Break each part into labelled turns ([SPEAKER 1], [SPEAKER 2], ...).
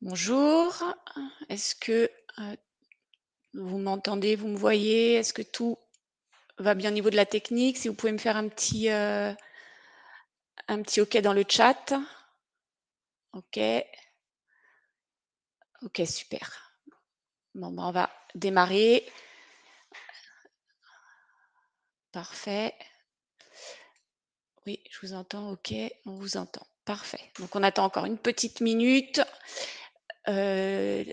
[SPEAKER 1] Bonjour, est-ce que, vous m'entendez, vous me voyez? Est-ce que tout va bien au niveau de la technique? Si vous pouvez me faire un petit OK dans le chat. OK, OK, super. Bon, ben, on va démarrer. Parfait. Oui, je vous entends, OK, on vous entend. Parfait. Donc on attend encore une petite minute, heu,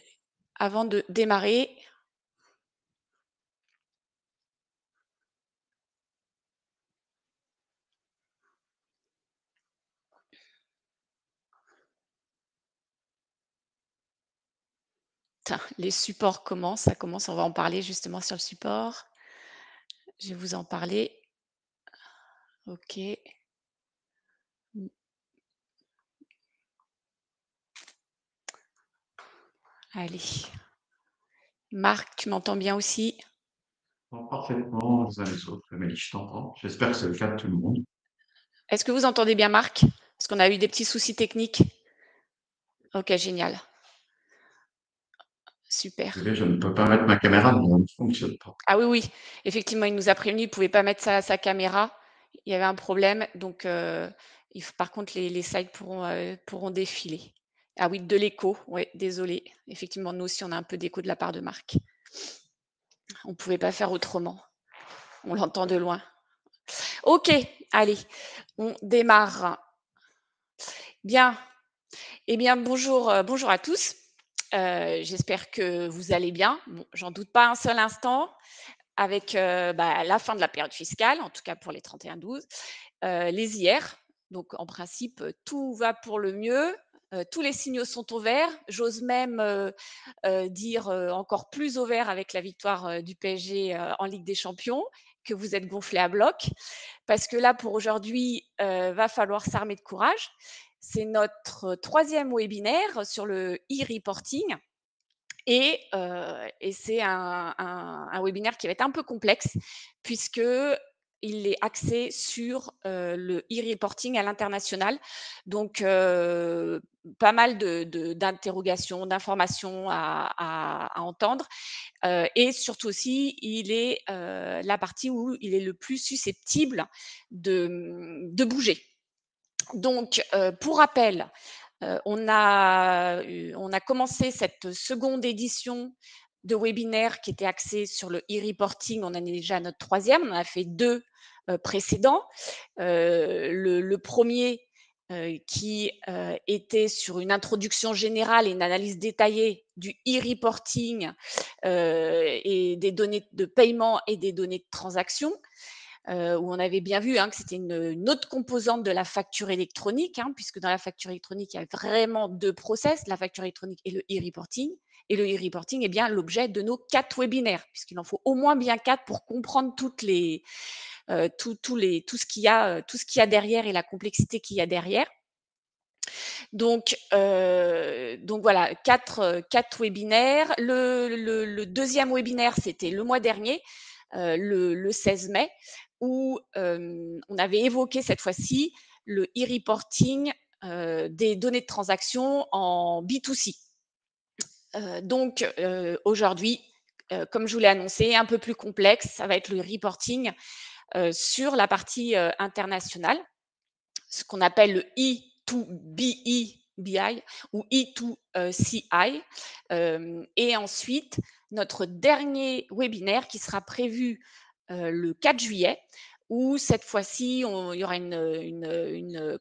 [SPEAKER 1] avant de démarrer. Tiens, les supports commencent, ça commence, on va en parler justement sur le support. Je vais vous en parler. OK. Mmh, allez. Marc, tu m'entends bien aussi?
[SPEAKER 2] J'entends parfaitement les uns les autres. Amélie, je t'entends. J'espère que c'est le cas de tout le monde.
[SPEAKER 1] Est-ce que vous entendez bien Marc? Parce qu'on a eu des petits soucis techniques. OK, génial. Super.
[SPEAKER 2] Désolé, je ne peux pas mettre ma caméra, mais elle ne fonctionne pas.
[SPEAKER 1] Ah oui, oui, effectivement, il nous a prévenu, il ne pouvait pas mettre sa caméra. Il y avait un problème, donc il f par contre, les slides pourront défiler. Ah oui, de l'écho, ouais, désolé. Effectivement, nous aussi, on a un peu d'écho de la part de Marc. On ne pouvait pas faire autrement. On l'entend de loin. OK, allez, on démarre. Bien. Eh bien, bonjour, bonjour à tous. J'espère que vous allez bien. Bon, j'en doute pas un seul instant avec, la fin de la période fiscale, en tout cas pour les 31-12, les IR. Donc en principe, tout va pour le mieux, tous les signaux sont au vert. J'ose même, dire, encore plus au vert avec la victoire, du PSG, en Ligue des Champions, que vous êtes gonflés à bloc. Parce que là, pour aujourd'hui, va falloir s'armer de courage. C'est notre troisième webinaire sur le e-reporting et c'est un webinaire qui va être un peu complexe puisque il est axé sur, le e-reporting à l'international. Donc pas mal d'interrogations, d'informations à entendre, et surtout aussi, il est, la partie où il est le plus susceptible de bouger. Donc pour rappel, on a commencé cette seconde édition de webinaire qui était axée sur le e-reporting. On en est déjà à notre troisième. On en a fait 2 précédents. Le 1er, qui, était sur une introduction générale et une analyse détaillée du e-reporting, et des données de paiement et des données de transaction, où on avait bien vu, hein, que c'était une autre composante de la facture électronique, hein, puisque dans la facture électronique, il y a vraiment 2 process, la facture électronique et le e-reporting. Et le e-reporting est bien l'objet de nos 4 webinaires, puisqu'il en faut au moins bien 4 pour comprendre toutes les, tout ce qu'il y a derrière et la complexité qu'il y a derrière. Donc voilà, 4 webinaires. Le 2e webinaire, c'était le mois dernier, le 16 mai, où on avait évoqué cette fois-ci le e-reporting, des données de transaction en B2C. Aujourd'hui, comme je vous l'ai annoncé, un peu plus complexe, ça va être le reporting, sur la partie, internationale, ce qu'on appelle le E2BI BI ou E2CI. Et ensuite, notre dernier webinaire qui sera prévu le 4 juillet, où cette fois-ci, il y aura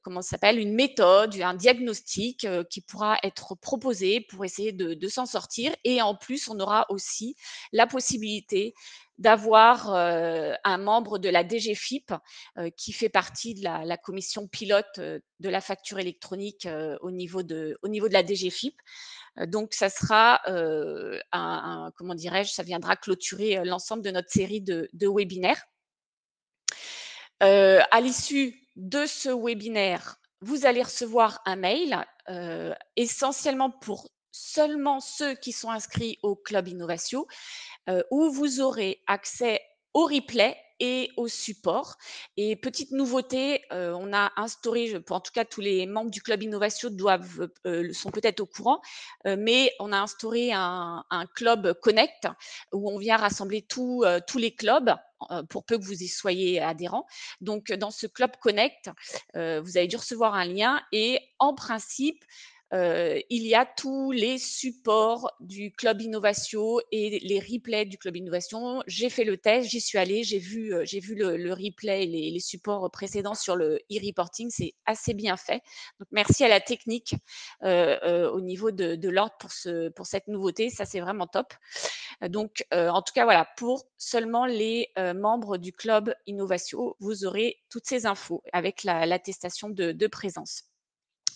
[SPEAKER 1] comment ça s'appelle, une méthode, un diagnostic qui pourra être proposé pour essayer de s'en sortir. Et en plus, on aura aussi la possibilité d'avoir un membre de la DGFiP qui fait partie de la commission pilote de la facture électronique au niveau de la DGFiP. Donc, ça sera comment dirais-je, ça viendra clôturer l'ensemble de notre série de webinaires. À l'issue de ce webinaire, vous allez recevoir un mail, essentiellement pour seulement ceux qui sont inscrits au Club Innovatio, où vous aurez accès au replay et au support. Et petite nouveauté, on a instauré, en tout cas tous les membres du club Innovation doivent, sont peut-être au courant, mais on a instauré un club Connect où on vient rassembler tous les clubs, pour peu que vous y soyez adhérents. Donc dans ce club Connect, vous avez dû recevoir un lien et en principe, il y a tous les supports du club Innovation et les replays du club Innovation. J'ai fait le test, j'y suis allée, j'ai vu le replay et les supports précédents sur le e-reporting, c'est assez bien fait. Donc merci à la technique, au niveau de l'ordre pour cette nouveauté, ça c'est vraiment top. Donc en tout cas voilà, pour seulement les, membres du club Innovation, vous aurez toutes ces infos avec l'attestation de présence.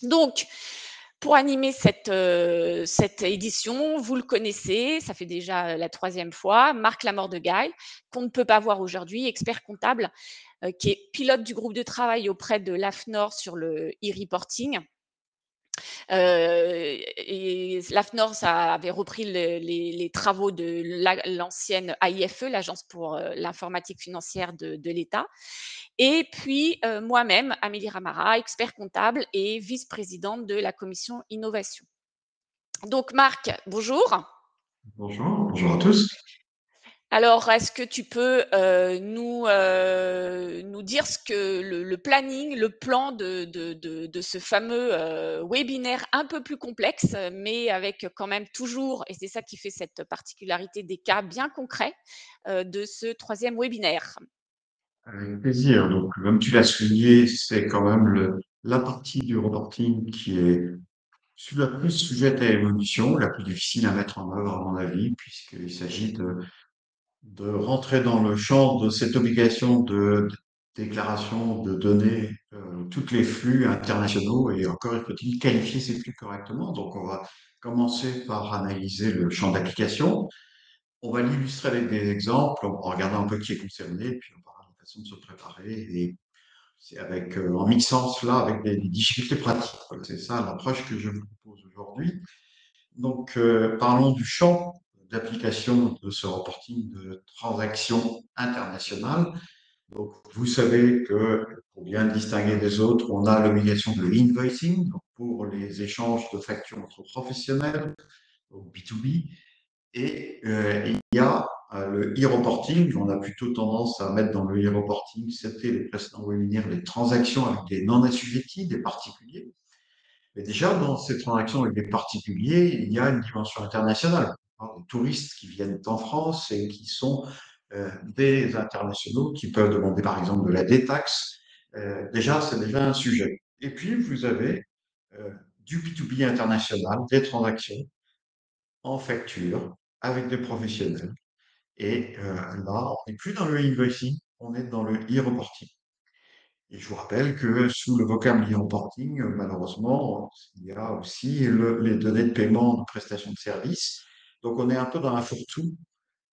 [SPEAKER 1] Donc, pour animer cette édition, vous le connaissez, ça fait déjà la troisième fois, Marc Lamordegaille, qu'on ne peut pas voir aujourd'hui, expert comptable, qui est pilote du groupe de travail auprès de l'AFNOR sur le e-reporting. Et l'AFNOR, ça avait repris les travaux de l'ancienne AIFE, l'Agence pour l'informatique financière de l'État. Et puis, moi-même, Amélie Ramara, expert comptable et vice-présidente de la commission innovation. Donc Marc, bonjour.
[SPEAKER 2] Bonjour, bonjour à tous.
[SPEAKER 1] Alors, est-ce que tu peux nous dire ce que le planning, le plan de ce fameux webinaire un peu plus complexe, mais avec quand même toujours, et c'est ça qui fait cette particularité des cas bien concrets, de ce troisième webinaire.
[SPEAKER 2] Avec plaisir. Donc, comme tu l'as souligné, c'est quand même la partie du reporting qui est la plus sujette à évolution, la plus difficile à mettre en œuvre, à mon avis, puisqu'il s'agit de rentrer dans le champ de cette obligation de déclaration de donner tous les flux internationaux et encore faut-il qualifier ces flux correctement. Donc, on va commencer par analyser le champ d'application. On va l'illustrer avec des exemples, on va regarder un peu qui est concerné, puis on verra la façon de se préparer et c'est avec, en mixant cela avec des difficultés pratiques. Voilà, c'est ça l'approche que je vous propose aujourd'hui. Donc, parlons du champ d'application de ce reporting de transactions internationales. Donc, vous savez que pour bien le distinguer des autres, on a l'obligation de l'invoicing donc pour les échanges de factures entre professionnels, donc B2B, et il y a le e-reporting. On a plutôt tendance à mettre dans le e-reporting, c'était les précédents webinaires, les transactions avec des non-assujettis, des particuliers. Mais déjà, dans ces transactions avec des particuliers, il y a une dimension internationale. Des touristes qui viennent en France et qui sont des internationaux qui peuvent demander par exemple de la détaxe. Déjà, c'est déjà un sujet. Et puis, vous avez du B2B international, des transactions en facture avec des professionnels. Et là, on n'est plus dans le invoicing, on est dans le e-reporting. Et je vous rappelle que sous le vocable e-reporting, malheureusement, il y a aussi les données de paiement de prestations de services. Donc, on est un peu dans un fourre-tout.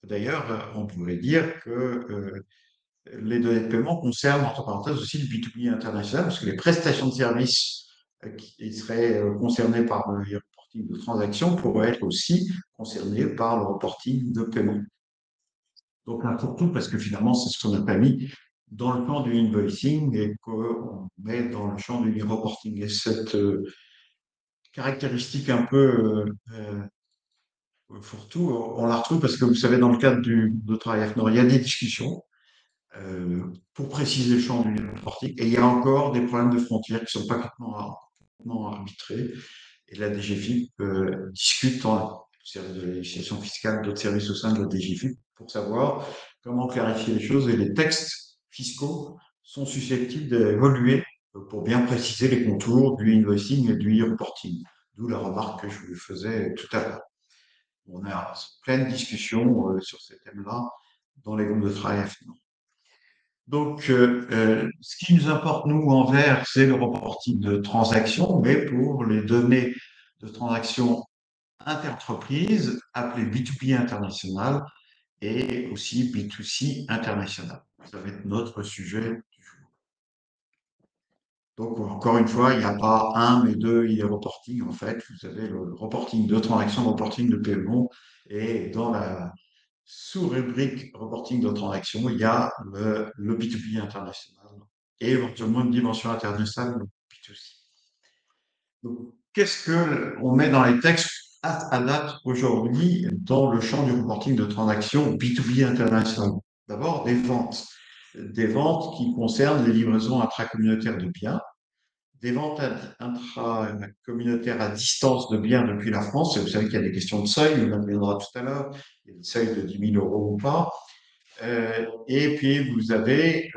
[SPEAKER 2] D'ailleurs, on pourrait dire que les données de paiement concernent, entre parenthèses, aussi le B2B international, parce que les prestations de services qui seraient concernées par le reporting de transaction pourraient être aussi concernées par le reporting de paiement. Donc, un fourre-tout, parce que finalement, c'est ce qu'on n'a pas mis dans le champ du invoicing et qu'on met dans le champ du reporting. Et cette caractéristique un peu fourre-tout, on la retrouve parce que vous savez, dans le cadre de travail AFNOR, il y a des discussions pour préciser le champ du reporting. Et il y a encore des problèmes de frontières qui ne sont pas complètement arbitrés. Et la DGFiP discute en service de la législation fiscale, d'autres services au sein de la DGFiP pour savoir comment clarifier les choses. Et les textes fiscaux sont susceptibles d'évoluer pour bien préciser les contours du invoicing et du e-reporting. D'où la remarque que je vous faisais tout à l'heure. On est en pleine discussion sur ces thèmes-là dans les groupes de travail à finance. Donc, ce qui nous importe, nous, en vert, c'est le reporting de transactions, mais pour les données de transactions interentreprises, appelées B2B international et aussi B2C international. Ça va être notre sujet du jour. Donc, encore une fois, il n'y a pas un, mais deux e-reporting. En fait, vous avez le reporting de transactions, le reporting de paiement, et dans Sous rubrique reporting de transactions, il y a le B2B international et éventuellement une dimension internationale, le B2C. Donc, qu'est-ce qu'on met dans les textes à date aujourd'hui dans le champ du reporting de transactions B2B international? D'abord, des ventes qui concernent les livraisons intracommunautaires de biens, des ventes intracommunautaires à distance de biens depuis la France. Vous savez qu'il y a des questions de seuil, on en reviendra tout à l'heure. Il y a des seuils de 10 000 euros ou pas. Et puis, vous avez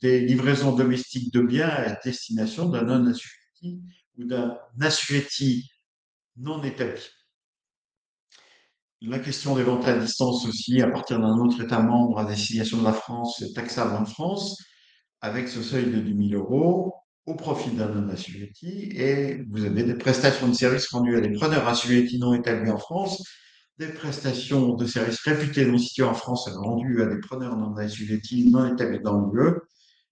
[SPEAKER 2] des livraisons domestiques de biens à destination d'un non-assujetti ou d'un assujetti non établi. La question des ventes à distance aussi, à partir d'un autre État membre à destination de la France, est taxable en France, avec ce seuil de 10 000 euros au profit d'un non-assujetti. Et vous avez des prestations de services rendues à des preneurs assujettis non établis en France, des prestations de services réputés non situés en France rendues à des preneurs non assujettis non établis dans l'UE,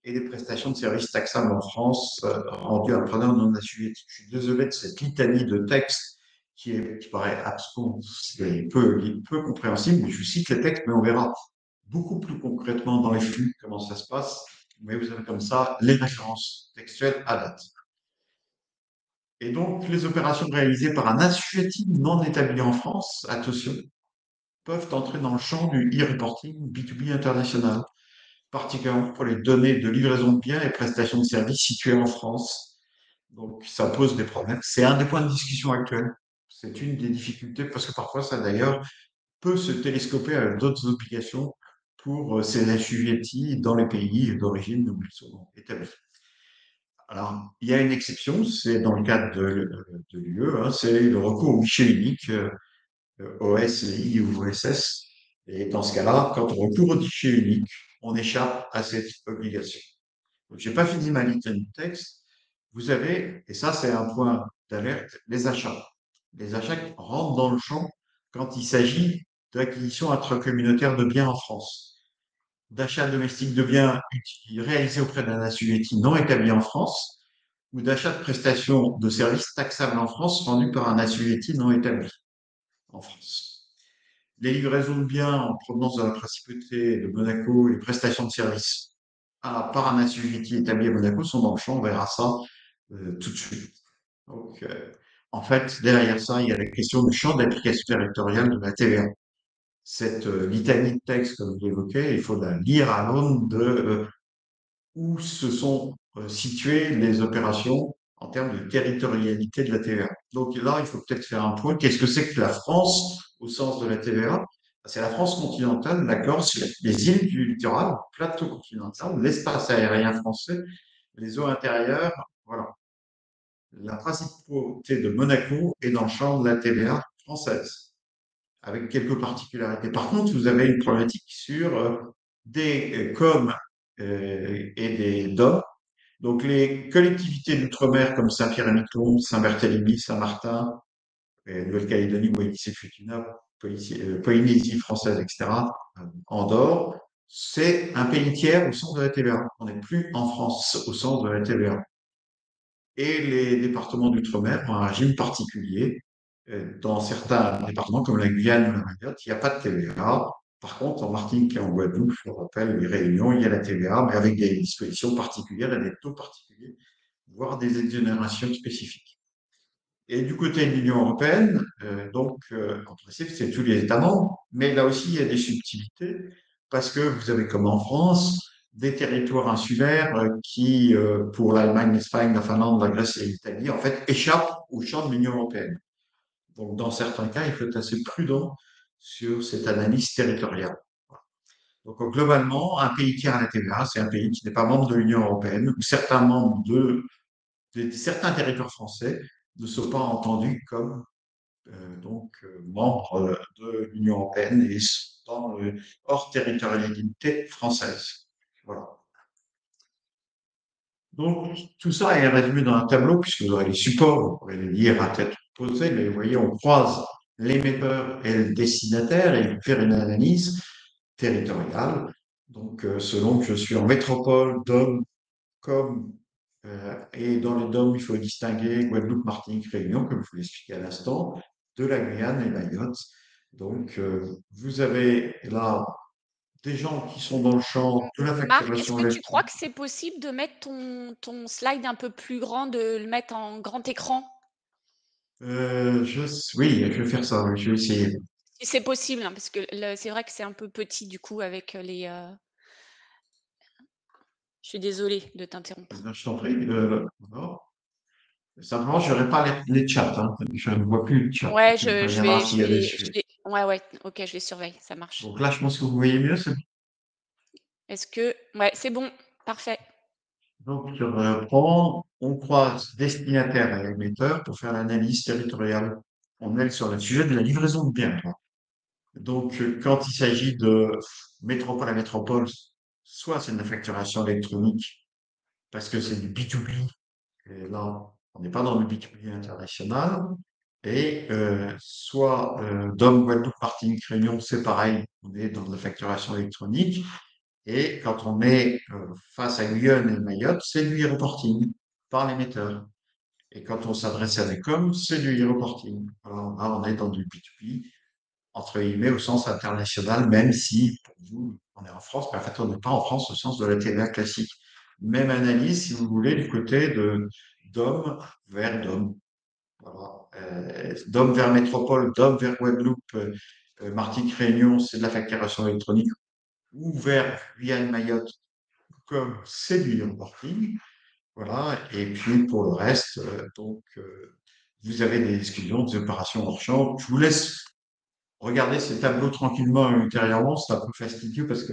[SPEAKER 2] et des prestations de services taxables en France rendues à un preneur non assujetti. Je suis désolé de cette litanie de textes qui paraît abscon, c'est peu compréhensible, mais je cite les textes, mais on verra beaucoup plus concrètement dans les flux comment ça se passe. Mais vous avez comme ça les références textuelles à date. Et donc, les opérations réalisées par un assujetti non établi en France, attention, peuvent entrer dans le champ du e-reporting B2B international, particulièrement pour les données de livraison de biens et prestations de services situées en France. Donc, ça pose des problèmes. C'est un des points de discussion actuels. C'est une des difficultés parce que parfois, ça d'ailleurs peut se télescoper avec d'autres obligations pour ces assujettis dans les pays d'origine où ils sont établis. Alors, il y a une exception, c'est dans le cadre de l'UE, hein, c'est le recours au guichet unique, OS, I ou OSS. Et dans ce cas-là, quand on recourt au guichet unique, on échappe à cette obligation. Donc, j'ai pas fini ma litanie de texte. Vous avez, et ça c'est un point d'alerte, les achats. Les achats rentrent dans le champ quand il s'agit d'acquisition intracommunautaire de biens en France, d'achat domestique de biens réalisés auprès d'un assujetti non établi en France, ou d'achat de prestations de services taxables en France rendues par un assujetti non établi en France. Les livraisons de biens en provenance de la principauté de Monaco et les prestations de services par un assujetti établi à Monaco sont dans le champ, on verra ça tout de suite. Donc, en fait, derrière ça, il y a la question du champ d'application territoriale de la TVA. Cette litanie de texte, comme je l'évoquais, il faut la lire à l'aune de où se sont situées les opérations en termes de territorialité de la TVA. Donc là, il faut peut-être faire un point. Qu'est-ce que c'est que la France au sens de la TVA? C'est la France continentale, la Corse, les îles du littoral, le plateau continental, l'espace aérien français, les eaux intérieures. Voilà. La principauté de Monaco est dans le champ de la TVA française, avec quelques particularités. Par contre, vous avez une problématique sur des COM et des DOM. Donc, les collectivités d'outre-mer comme Saint-Pierre-et-Miquelon, Saint-Barthélemy, Saint-Martin, Nouvelle-Calédonie, Wallis-et-Futuna, Polynésie française, etc., Andorre, c'est un pays tiers au sens de la TVA. On n'est plus en France au sens de la TVA. Et les départements d'outre-mer ont un régime particulier. Dans certains départements, comme la Guyane ou la Mayotte, il n'y a pas de TVA. Par contre, en Martinique et en Guadeloupe, je le rappelle, les Réunions, il y a la TVA, mais avec des dispositions particulières et des taux particuliers, voire des exonérations spécifiques. Et du côté de l'Union européenne, en principe, c'est tous les États membres, mais là aussi, il y a des subtilités, parce que vous avez, comme en France, des territoires insulaires qui, pour l'Allemagne, l'Espagne, la Finlande, la Grèce et l'Italie, en fait, échappent au champ de l'Union européenne. Donc, dans certains cas, il faut être assez prudent sur cette analyse territoriale. Donc, globalement, un pays tiers à la TVA, c'est un pays qui n'est pas membre de l'Union européenne, ou certains membres certains territoires français ne sont pas entendus comme membres de l'Union européenne et sont hors territorialité française. Voilà. Donc, tout ça est résumé dans un tableau, puisque vous aurez les supports, vous pourrez les lire à tête posée, mais vous voyez, on croise l'émetteur et le destinataire et faire une analyse territoriale. Donc, selon que je suis en métropole, DOM, comme, et dans les DOM, il faut distinguer Guadeloupe, Martinique, Réunion, comme je vous l'expliquais à l'instant, de la Guyane et Mayotte. Donc, vous avez là des gens qui sont dans le champ de la
[SPEAKER 1] Marc, est-ce
[SPEAKER 2] facturation
[SPEAKER 1] que tu crois
[SPEAKER 2] électronique.
[SPEAKER 1] que c'est possible de mettre ton slide un peu plus grand, de le mettre en grand écran?
[SPEAKER 2] Oui, je vais faire ça, oui, je vais essayer.
[SPEAKER 1] Si c'est possible, hein, parce que le c'est vrai que c'est un peu petit du coup avec, je suis désolée de t'interrompre.
[SPEAKER 2] Je t'en prie. Voilà. Simplement, je n'aurai pas les chats, hein. Je ne vois plus le chat.
[SPEAKER 1] Ouais,
[SPEAKER 2] Tu me préviendras
[SPEAKER 1] je
[SPEAKER 2] s'il y a
[SPEAKER 1] vais
[SPEAKER 2] des
[SPEAKER 1] je
[SPEAKER 2] sujets.
[SPEAKER 1] vais ouais, ouais, OK, je les surveille, ça marche.
[SPEAKER 2] Donc là, je pense que vous voyez mieux.
[SPEAKER 1] Est-ce que ouais, c'est bon, parfait.
[SPEAKER 2] Donc, je reprends. On croise destinataire et émetteur pour faire l'analyse territoriale. On est sur le sujet de la livraison de biens, là. Donc, quand il s'agit de métropole à métropole, soit c'est de la facturation électronique, parce que c'est du B2B, et là, on n'est pas dans le B2B international, et soit Dom, Guadeloupe, Martinique, Réunion, c'est pareil, on est dans de la facturation électronique, et quand on est face à Guyane et Mayotte, c'est du e-reporting par l'émetteur. Et quand on s'adresse à des coms, c'est du e-reporting. Alors là, on est dans du B2B, entre guillemets, au sens international, même si, pour vous, on est en France, mais en fait, on n'est pas en France au sens de la TVA classique. Même analyse, si vous voulez, du côté de d'homme vers d'homme. Voilà. D'homme vers métropole, d'homme vers Guadeloupe, Martinique, Réunion, c'est de la facturation électronique, ou vers Guyane, Mayotte, comme c'est du reporting. Voilà. Et puis, pour le reste, vous avez des exclusions, des opérations hors champ. Je vous laisse regarder ces tableaux tranquillement ultérieurement, c'est un peu fastidieux parce que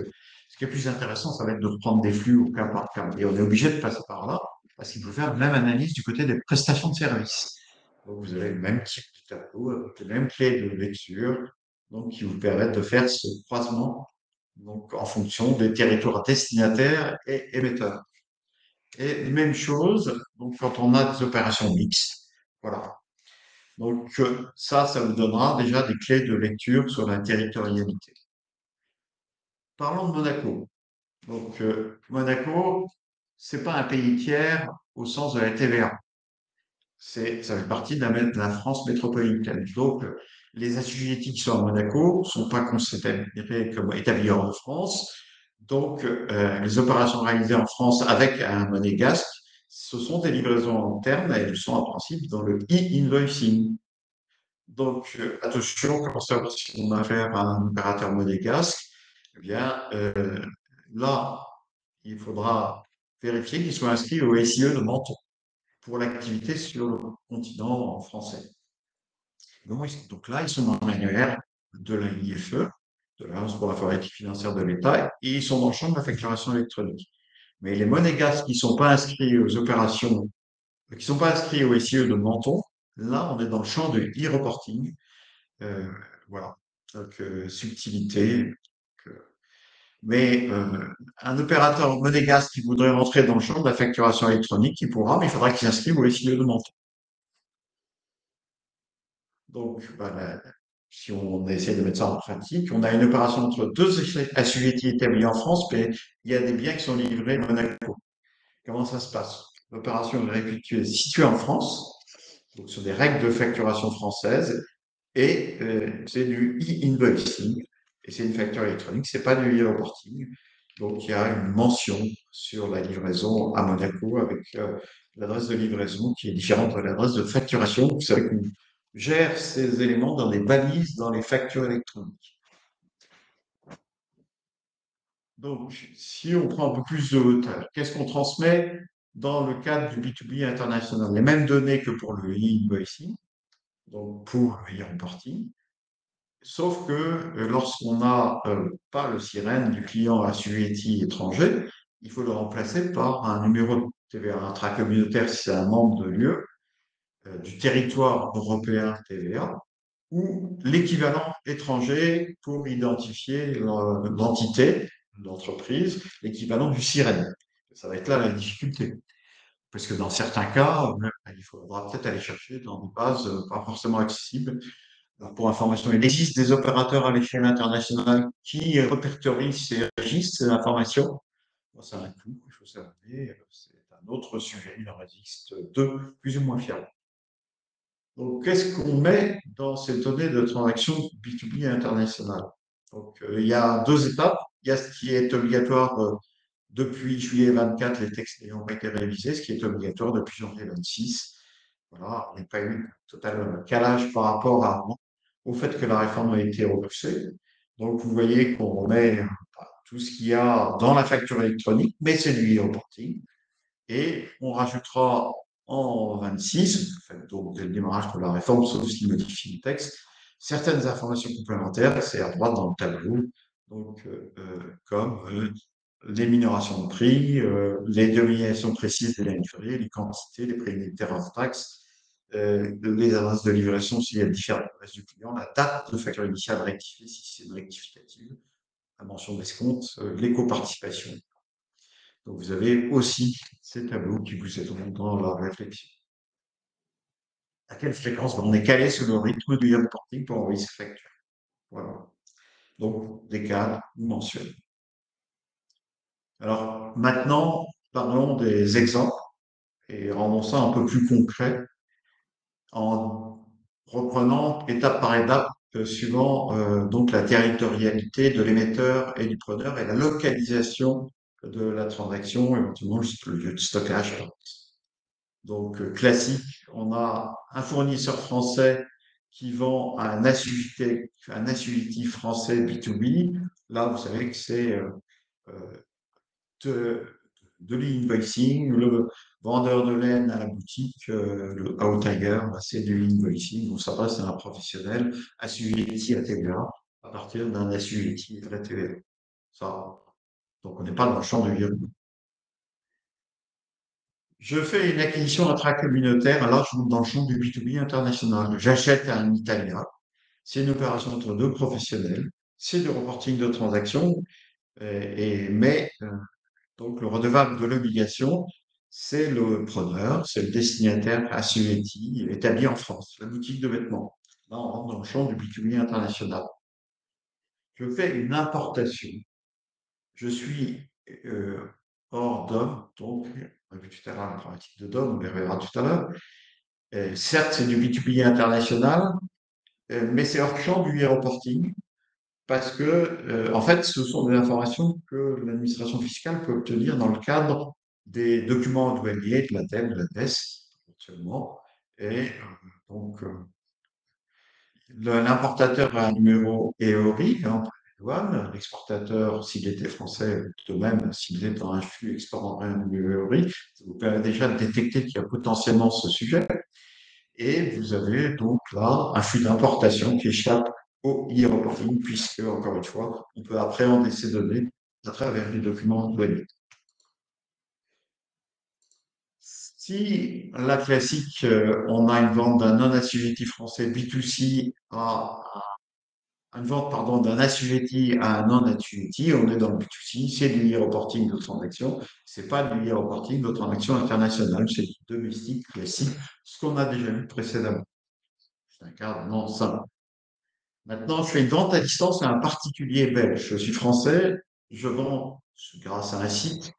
[SPEAKER 2] ce qui est plus intéressant, ça va être de prendre des flux au cas par cas. Et on est obligé de passer par là parce qu'il faut faire la même analyse du côté des prestations de services. Donc, vous avez le même type de tableau avec les mêmes clés de lecture, donc qui vous permettent de faire ce croisement donc, en fonction des territoires destinataires et émetteurs. Et même chose, donc, quand on a des opérations mixtes. Voilà. Donc, ça vous donnera déjà des clés de lecture sur la territorialité. Parlons de Monaco. Donc, Monaco, c'est pas un pays tiers au sens de la TVA. Ça fait partie de la France métropolitaine. Donc, les assujettis qui sont à Monaco ne sont pas considérés comme établis hors de France. Donc, les opérations réalisées en France avec un monégasque, ce sont des livraisons internes et elles sont en principe dans le e-invoicing. Donc, attention, quand si on a affaire à un opérateur monégasque, eh bien, là, il faudra vérifier qu'il soit inscrit au SIE de Menton pour l'activité sur le continent français. Donc là, ils sont dans l'annuaire de la l'AIFE, de l'Agence pour l'informatique financière de l'État, et ils sont dans le champ de la facturation électronique. Mais les monégasques qui ne sont pas inscrits aux opérations, qui ne sont pas inscrits au SIE de Menton, là, on est dans le champ de e-reporting. Euh, voilà. Donc, subtilité. Mais un opérateur monégasque qui voudrait rentrer dans le champ de la facturation électronique, il pourra, mais il faudra qu'il s'inscrive au SIE de Menton. Donc, si on essaie de mettre ça en pratique, on a une opération entre deux assujettis établis en France, mais il y a des biens qui sont livrés à Monaco. Comment ça se passe? L'opération est située en France, donc sur des règles de facturation françaises, et c'est du e-invoicing, et c'est une facture électronique, c'est pas du e-reporting. Donc il y a une mention sur la livraison à Monaco avec l'adresse de livraison qui est différente de l'adresse de facturation. Vous savez qu'on gère ces éléments dans des balises dans les factures électroniques. Donc, si on prend un peu plus de hauteur, qu'est-ce qu'on transmet dans le cadre du B2B international? Les mêmes données que pour le e-invoicing, donc pour le e-reporting. Sauf que lorsqu'on n'a pas le sirène du client assujetti étranger, il faut le remplacer par un numéro de TVA intracommunautaire si c'est un membre de l'UE, du territoire européen TVA, ou l'équivalent étranger pour identifier l'entité, l'entreprise, l'équivalent du sirène. Ça va être là la difficulté. Parce que dans certains cas, il faudra peut-être aller chercher dans des bases pas forcément accessibles. Alors, pour information, il existe des opérateurs à l'échelle internationale qui répertorient ces registres, ces informations. Bon, ça a un coût, il faut savoir, c'est un autre sujet. Il en existe deux plus ou moins fiables. Donc, qu'est-ce qu'on met dans ces données de transaction B2B internationales? Donc, il y a deux étapes. Il y a ce qui est obligatoire depuis juillet 24, les textes n'ayant pas été révisés, ce qui est obligatoire depuis janvier 26. Voilà, on n'a pas eu un total calage par rapport au fait que la réforme a été repoussée. Donc, vous voyez qu'on remet tout ce qu'il y a dans la facture électronique, mais c'est du e-reporting. Et on rajoutera en 26, en fait, donc dès le démarrage de la réforme, sauf s'il modifie le texte, certaines informations complémentaires, c'est à droite dans le tableau, donc comme les minorations de prix, les dénominations précises des lignes fériées, les quantités, les préunitaires hors taxes, les adresses de livraison s'il y a différentes adresses du client, la date de facture initiale rectifiée si c'est une rectificative, la mention d'escompte, l'éco-participation. Donc vous avez aussi ces tableaux qui vous aident dans la réflexion. À quelle fréquence on est calé sur le rythme du reporting pour envoyer ces factures? Voilà. Donc des cadres mensuels. Alors maintenant, parlons des exemples et rendons ça un peu plus concret en reprenant étape par étape, suivant donc la territorialité de l'émetteur et du preneur et la localisation de la transaction, éventuellement le lieu de stockage. Donc classique, on a un fournisseur français qui vend un assujetti français B2B. Là, vous savez que c'est euh, de, de l'invoicing. Le vendeur de laine à la boutique, le Tiger, c'est du invoicing. On s'adresse à un professionnel assujetti à TVA à partir d'un assujetti à la TVA. Ça, donc on n'est pas dans le champ du virgule. Je fais une acquisition intracommunautaire, là je monte dans le champ du B2B international. J'achète à un Italien. C'est une opération entre deux professionnels. C'est du reporting de transaction. Mais donc le redevable de l'obligation, c'est le preneur, c'est le destinataire assujetti établi en France, la boutique de vêtements. Là, on rentre dans le champ du B2B international. Je fais une importation. Je suis hors DOM, donc on a vu tout à l'heure la problématique de DOM, on les reverra tout à l'heure. Certes, c'est du B2B international, mais c'est hors champ du e-reporting parce que, en fait, ce sont des informations que l'administration fiscale peut obtenir dans le cadre des documents douaniers, de la TEL, de la DES, éventuellement. Et donc, l'importateur a un numéro EORI, hein, pour les douanes. L'exportateur, s'il était français, de même, s'il est dans un flux export un numéro EORI, ça vous permet déjà de détecter qu'il y a potentiellement ce sujet. Et vous avez donc là un flux d'importation qui échappe au e-reporting, puisque, encore une fois, on peut appréhender ces données à travers les documents douaniers. Si la classique, on a une vente d'un non-assujetti français B2C une vente pardon, d'un assujetti à un non-assujetti, on est dans le B2C, c'est du e-reporting de transaction, c'est pas du e-reporting de transaction internationale, c'est du domestique classique, ce qu'on a déjà vu précédemment. C'est un cadre non simple. Maintenant, je fais une vente à distance à un particulier belge. Je suis français, je vends grâce à un site.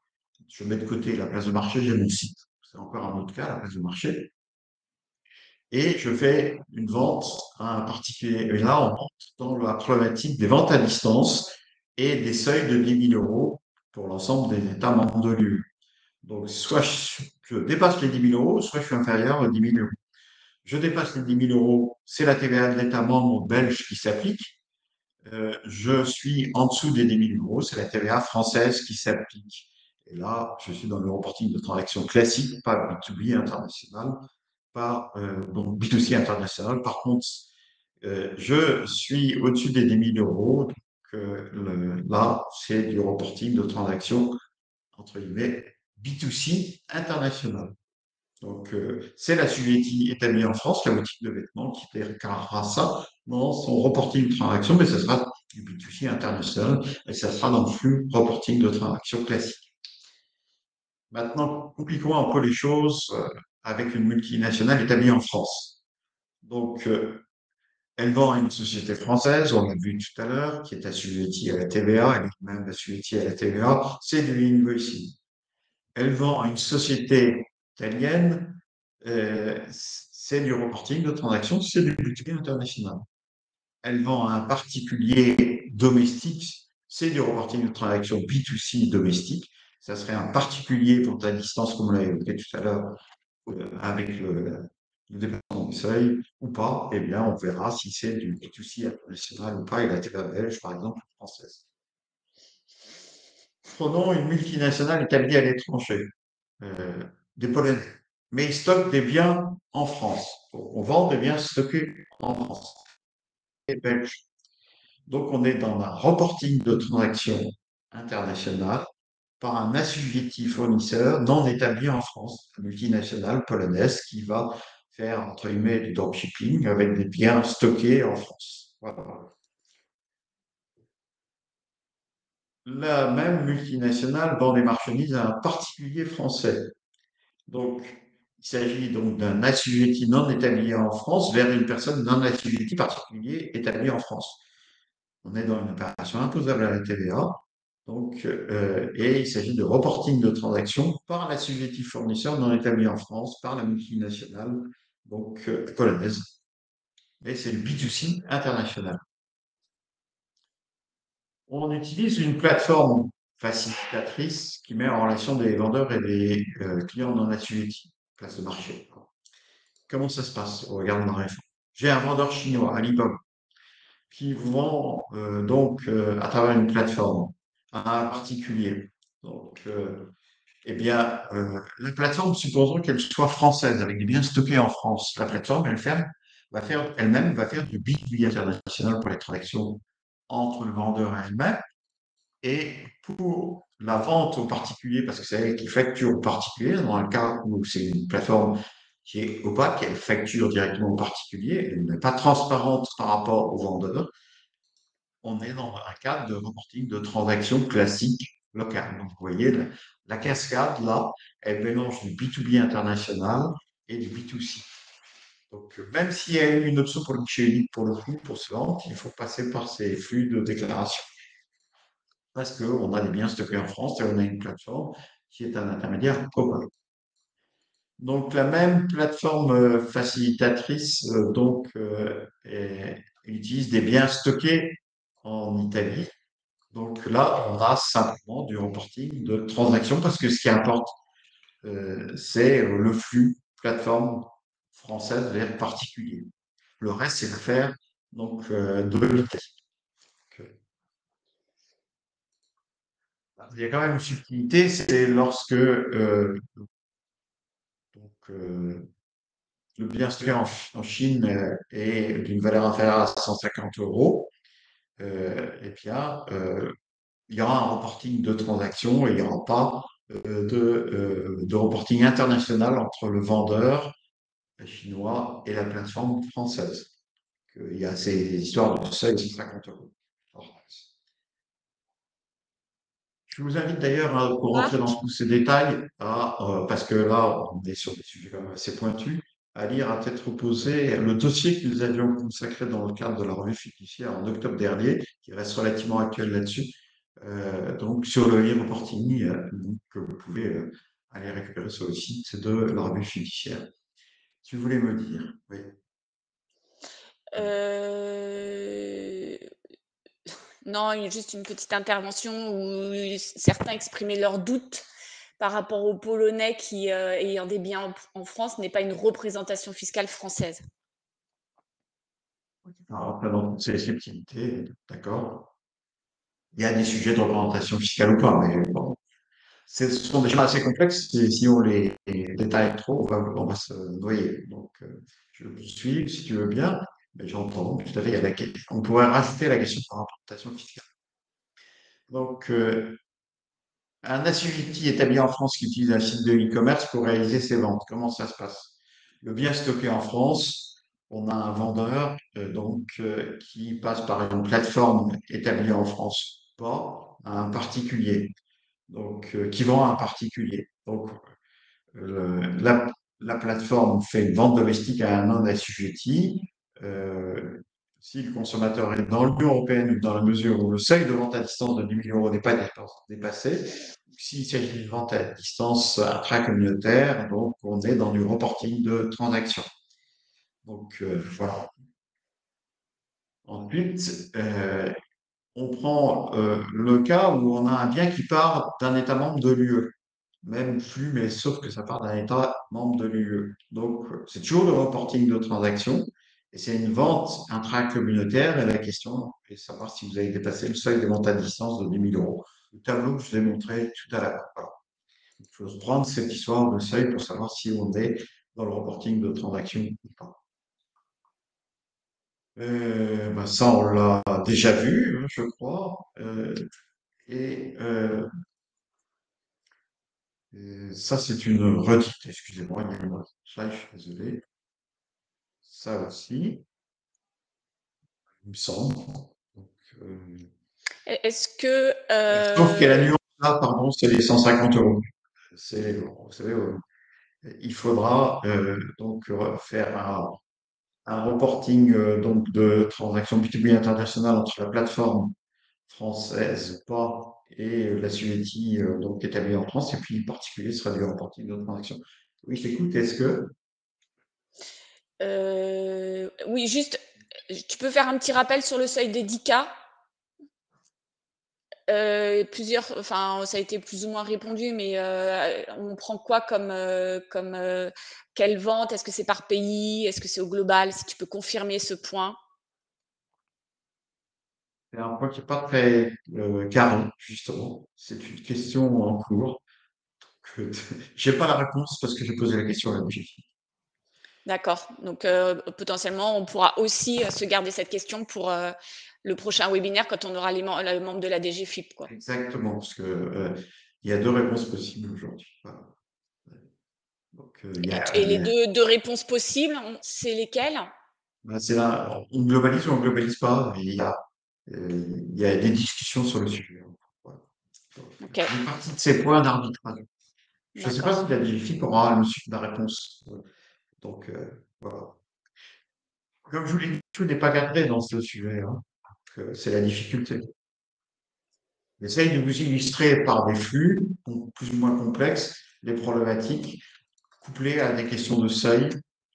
[SPEAKER 2] Je mets de côté la place de marché, j'ai mon site. C'est encore un autre cas, la place de marché. Et je fais une vente à un particulier. Et là, on rentre dans la problématique des ventes à distance et des seuils de 10 000 euros pour l'ensemble des États membres de l'UE. Donc, soit je dépasse les 10 000 euros, soit je suis inférieur aux 10 000 euros. Je dépasse les 10 000 euros, c'est la TVA de l'État membre belge qui s'applique. Je suis en dessous des 10 000 euros, c'est la TVA française qui s'applique. Et là, je suis dans le reporting de transactions classiques, pas B2B international, pas donc B2C international. Par contre, je suis au-dessus des 10 000 euros. Donc, là, c'est du reporting de transactions, entre guillemets, B2C international. Donc, c'est l'assujetti établi en France, la boutique de vêtements, qui déclarera ça dans son reporting de transaction, mais ce sera du B2C international et ça sera dans le flux reporting de transaction classique. Maintenant, compliquons un peu les choses avec une multinationale établie en France. Donc, elle vend à une société française, on l'a vu tout à l'heure, qui est assujettie à la TVA, elle est même assujettie à la TVA, c'est du invoicing. Elle vend à une société italienne, c'est du reporting de transactions, c'est du B2B international. Elle vend à un particulier domestique, c'est du reporting de transactions B2C domestique. Ça serait un particulier pour ta distance, comme on l'a évoqué tout à l'heure, avec le dépassement du seuil ou pas. Eh bien, on verra si c'est du B2C international ou pas, et la TVA belge, par exemple, ou française. Prenons une multinationale établie à l'étranger, euh, des Polonais, mais ils stockent des biens en France. On vend des biens stockés en France, et belges. Donc, on est dans un reporting de transactions internationales par un assujetti fournisseur non établi en France, une multinationale polonaise qui va faire, entre guillemets, du dropshipping avec des biens stockés en France. Voilà. La même multinationale vend des marchandises à un particulier français. Donc, il s'agit donc d'un assujetti non établi en France vers une personne non assujettie particulier établie en France. On est dans une opération imposable à la TVA. Donc, et il s'agit de reporting de transactions par l'assujetti fournisseur non établi en France, par la multinationale, donc polonaise. Et c'est le B2C international. On utilise une plateforme facilitatrice qui met en relation des vendeurs et des clients non assujettis, place de marché. Comment ça se passe? On regarde dans réforme. J'ai un vendeur chinois, Alibaba, qui vous vend à travers une plateforme à un particulier. Donc, eh bien, la plateforme, supposons qu'elle soit française, avec des biens stockés en France. La plateforme, elle-même va faire du B2B international pour les transactions entre le vendeur et elle-même. Et pour la vente aux particuliers, parce que c'est elle qui facture aux particuliers, dans un cas où c'est une plateforme qui est opaque, elle facture directement aux particuliers, elle n'est pas transparente par rapport aux vendeurs, on est dans un cadre de reporting de transactions classiques locales. Donc, vous voyez, la cascade, là, elle mélange du B2B international et du B2C. Donc, même s'il y a eu une option pour le guichet unique pour le coup, pour se vendre, il faut passer par ces flux de déclaration. Parce qu'on a des biens stockés en France et on a une plateforme qui est un intermédiaire opaque. Donc, la même plateforme facilitatrice utilise des biens stockés en Italie. Donc là, on a simplement du reporting de transactions parce que ce qui importe, c'est le flux plateforme française vers particulier. Le reste, c'est l'affaire de l'Italie. Il y a quand même une subtilité, c'est lorsque le bien stocké en Chine est d'une valeur inférieure à 150 euros, eh bien, il y aura un reporting de transactions et il n'y aura pas de reporting international entre le vendeur chinois et la plateforme française. Il y a ces histoires de seuil de 50 euros. Je vous invite d'ailleurs, pour rentrer dans
[SPEAKER 1] Marc?
[SPEAKER 2] tous ces détails, parce que là, on est sur des sujets quand même assez pointus, à lire à tête reposée le dossier que nous avions consacré dans le cadre de la revue fiduciaire en octobre dernier, qui reste relativement actuel là-dessus, donc sur le e-reporting, que vous pouvez aller récupérer sur le site de la revue fiduciaire. Tu voulais me dire, oui.
[SPEAKER 1] Heu, non, juste une petite intervention où certains exprimaient leurs doutes par rapport aux Polonais qui, ayant des biens en France, n'est pas une représentation fiscale française.
[SPEAKER 2] Alors, dans toutes ces subtilités, d'accord. Il y a des sujets de représentation fiscale ou pas, mais bon, ce sont des choses assez complexes et si on les détaille trop, on va se noyer. Donc, je peux suivre si tu veux bien, mais j'entends tout à fait. On pourrait rajouter la question par rapportation fiscale. Donc, un assujetti établi en France qui utilise un site de e-commerce pour réaliser ses ventes, comment ça se passe? Le bien stocké en France, on a un vendeur qui passe par une plateforme établie en France, pas un particulier, qui vend à un particulier. Donc, la plateforme fait une vente domestique à un non assujetti. Euh, si le consommateur est dans l'Union européenne ou dans la mesure où le seuil de vente à distance de 10 000 euros n'est pas dépassé, s'il s'agit d'une vente à distance intracommunautaire, donc on est dans du reporting de transactions. Donc, voilà. Ensuite, on prend le cas où on a un bien qui part d'un État membre de l'UE. Même flux, mais sauf que ça part d'un État membre de l'UE. Donc, c'est toujours le reporting de transaction et c'est une vente intracommunautaire. Et la question est de savoir si vous avez dépassé le seuil de vente à distance de 10 000 euros. Le tableau que je vous ai montré tout à l'heure. Voilà. Il faut prendre cette histoire de seuil pour savoir si on est dans le reporting de transaction ou pas. Ben ça, on l'a déjà vu, hein, je crois. Et ça, c'est une redite. Excusez-moi, il y a une redite. Là, je suis désolé. Ça aussi, il me semble. Donc,
[SPEAKER 1] Est-ce que,
[SPEAKER 2] sauf qu'il y a la nuance là, pardon, c'est les 150 euros. C'est, vous savez, il faudra donc faire un reporting donc de transactions B2B internationales entre la plateforme française pas et l'assujetti donc établi en France, et puis le particulier sera du reporting de transactions. Oui, j'écoute. Est-ce que
[SPEAKER 1] oui, juste, tu peux faire un petit rappel sur le seuil des 10 K? Enfin, ça a été plus ou moins répondu, mais on prend quoi comme quelle vente? Est-ce que c'est par pays? Est-ce que c'est au global? Si tu peux confirmer ce point.
[SPEAKER 2] c'est un point qui n'est pas très carré, justement. C'est une question en cours. J'ai pas la réponse parce que j'ai posé la question à la DGFiP.
[SPEAKER 1] D'accord. Donc, potentiellement, on pourra aussi se garder cette question pour le prochain webinaire quand on aura les membres de la DGFiP, quoi.
[SPEAKER 2] Exactement, parce que il y a deux réponses possibles aujourd'hui. Voilà. Donc
[SPEAKER 1] Et les deux réponses possibles, c'est lesquelles?
[SPEAKER 2] bah, c'est là, on globalise ou on globalise pas. Il y a des discussions sur le sujet, hein. Voilà. Donc,
[SPEAKER 1] Ok,
[SPEAKER 2] ça fait partie de ces points d'arbitrage. Je ne sais pas
[SPEAKER 1] d'accord.
[SPEAKER 2] si la DGFiP aura la réponse. Donc voilà. Comme je vous l'ai dit, tout n'est pas cadré dans ce sujet, hein. C'est la difficulté. J'essaye de vous illustrer par des flux plus ou moins complexes les problématiques couplées à des questions de seuil.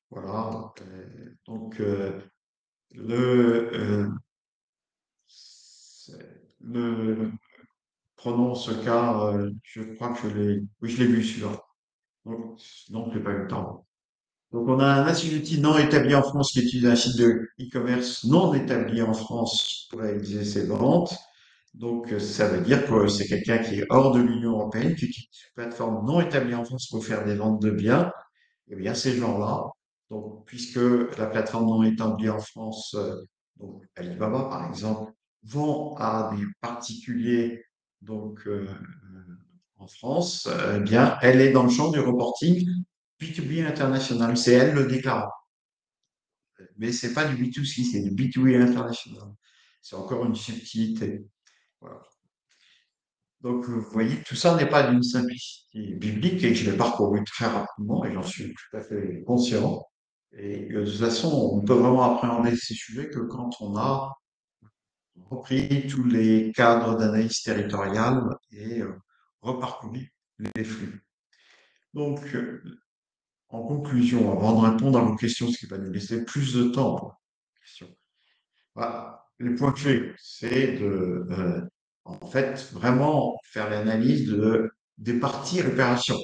[SPEAKER 2] Voilà. Donc, le, euh, le, prenons ce cas, je crois que oui, je l'ai vu celui-là. Donc, je n'ai pas eu le temps. Donc, on a un assujetti non établi en France qui utilise un site de e-commerce non établi en France pour réaliser ses ventes. Donc, ça veut dire que c'est quelqu'un qui est hors de l'Union européenne, qui utilise une plateforme non établie en France pour faire des ventes de biens. Eh bien, ces gens-là, donc, puisque la plateforme non établie en France, donc Alibaba par exemple, vend à des particuliers, donc en France, eh bien, elle est dans le champ du reporting B2B international. C'est elle le déclarant. Mais c'est pas du B2C, c'est du B2B international. C'est encore une subtilité. Voilà. Donc, vous voyez, tout ça n'est pas d'une simplicité biblique et que je l'ai parcouru très rapidement et j'en suis tout à fait conscient. Et de toute façon, on peut vraiment appréhender ces sujets que quand on a repris tous les cadres d'analyse territoriale et reparcouru les flux. Donc, en conclusion, avant de répondre à vos questions, ce qui va nous laisser plus de temps pour les questions, voilà. Les points clés, c'est de, en fait, vraiment faire l'analyse des parties à l'opération.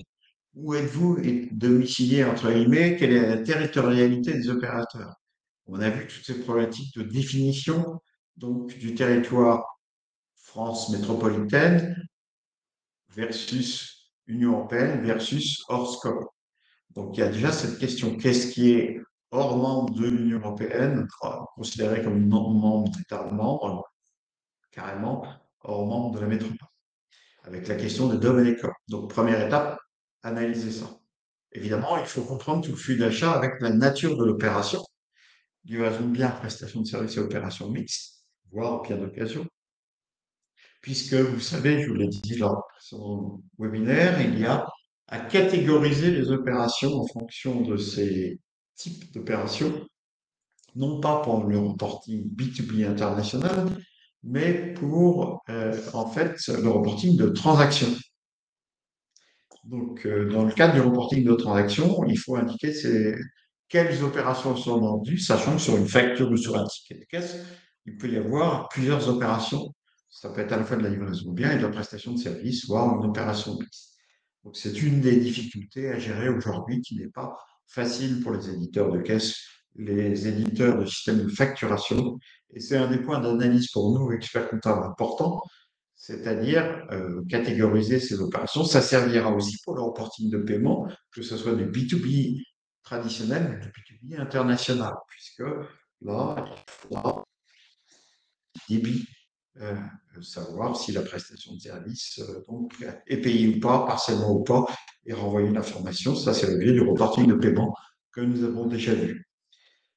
[SPEAKER 2] Où êtes-vous domicilié, entre guillemets? Quelle est la territorialité des opérateurs? On a vu toutes ces problématiques de définition donc, du territoire France métropolitaine versus Union européenne versus hors scope. Donc, il y a déjà cette question. Qu'est-ce qui est hors membre de l'Union européenne, considéré comme non membre d'État membre, carrément hors membre de la métropole, avec la question de domaine école. Donc, première étape, analyser ça. Évidemment, il faut comprendre tout le flux d'achat avec la nature de l'opération, livraison de biens, prestation de services et opérations mixtes, voire bien d'occasion. Puisque vous savez, je vous l'ai dit lors de son webinaire, il y a à catégoriser les opérations en fonction de ces types d'opérations, non pas pour le reporting B2B international, mais pour en fait le reporting de transactions. Donc, dans le cadre du reporting de transactions, il faut indiquer quelles opérations sont vendues, sachant que sur une facture ou sur un ticket de caisse, il peut y avoir plusieurs opérations. Ça peut être à la fois de la livraison de biens et de la prestation de services, voire une opération mixte. Donc, c'est une des difficultés à gérer aujourd'hui qui n'est pas facile pour les éditeurs de caisse, les éditeurs de systèmes de facturation. Et c'est un des points d'analyse pour nous, experts comptables, importants, c'est-à-dire catégoriser ces opérations. Ça servira aussi pour le reporting de paiement, que ce soit du B2B traditionnel ou du B2B international, puisque là, il faudra débit, euh, savoir si la prestation de service donc, est payée ou pas, partiellement ou pas, et renvoyer l'information. Ça, c'est l'objet du reporting de paiement que nous avons déjà vu.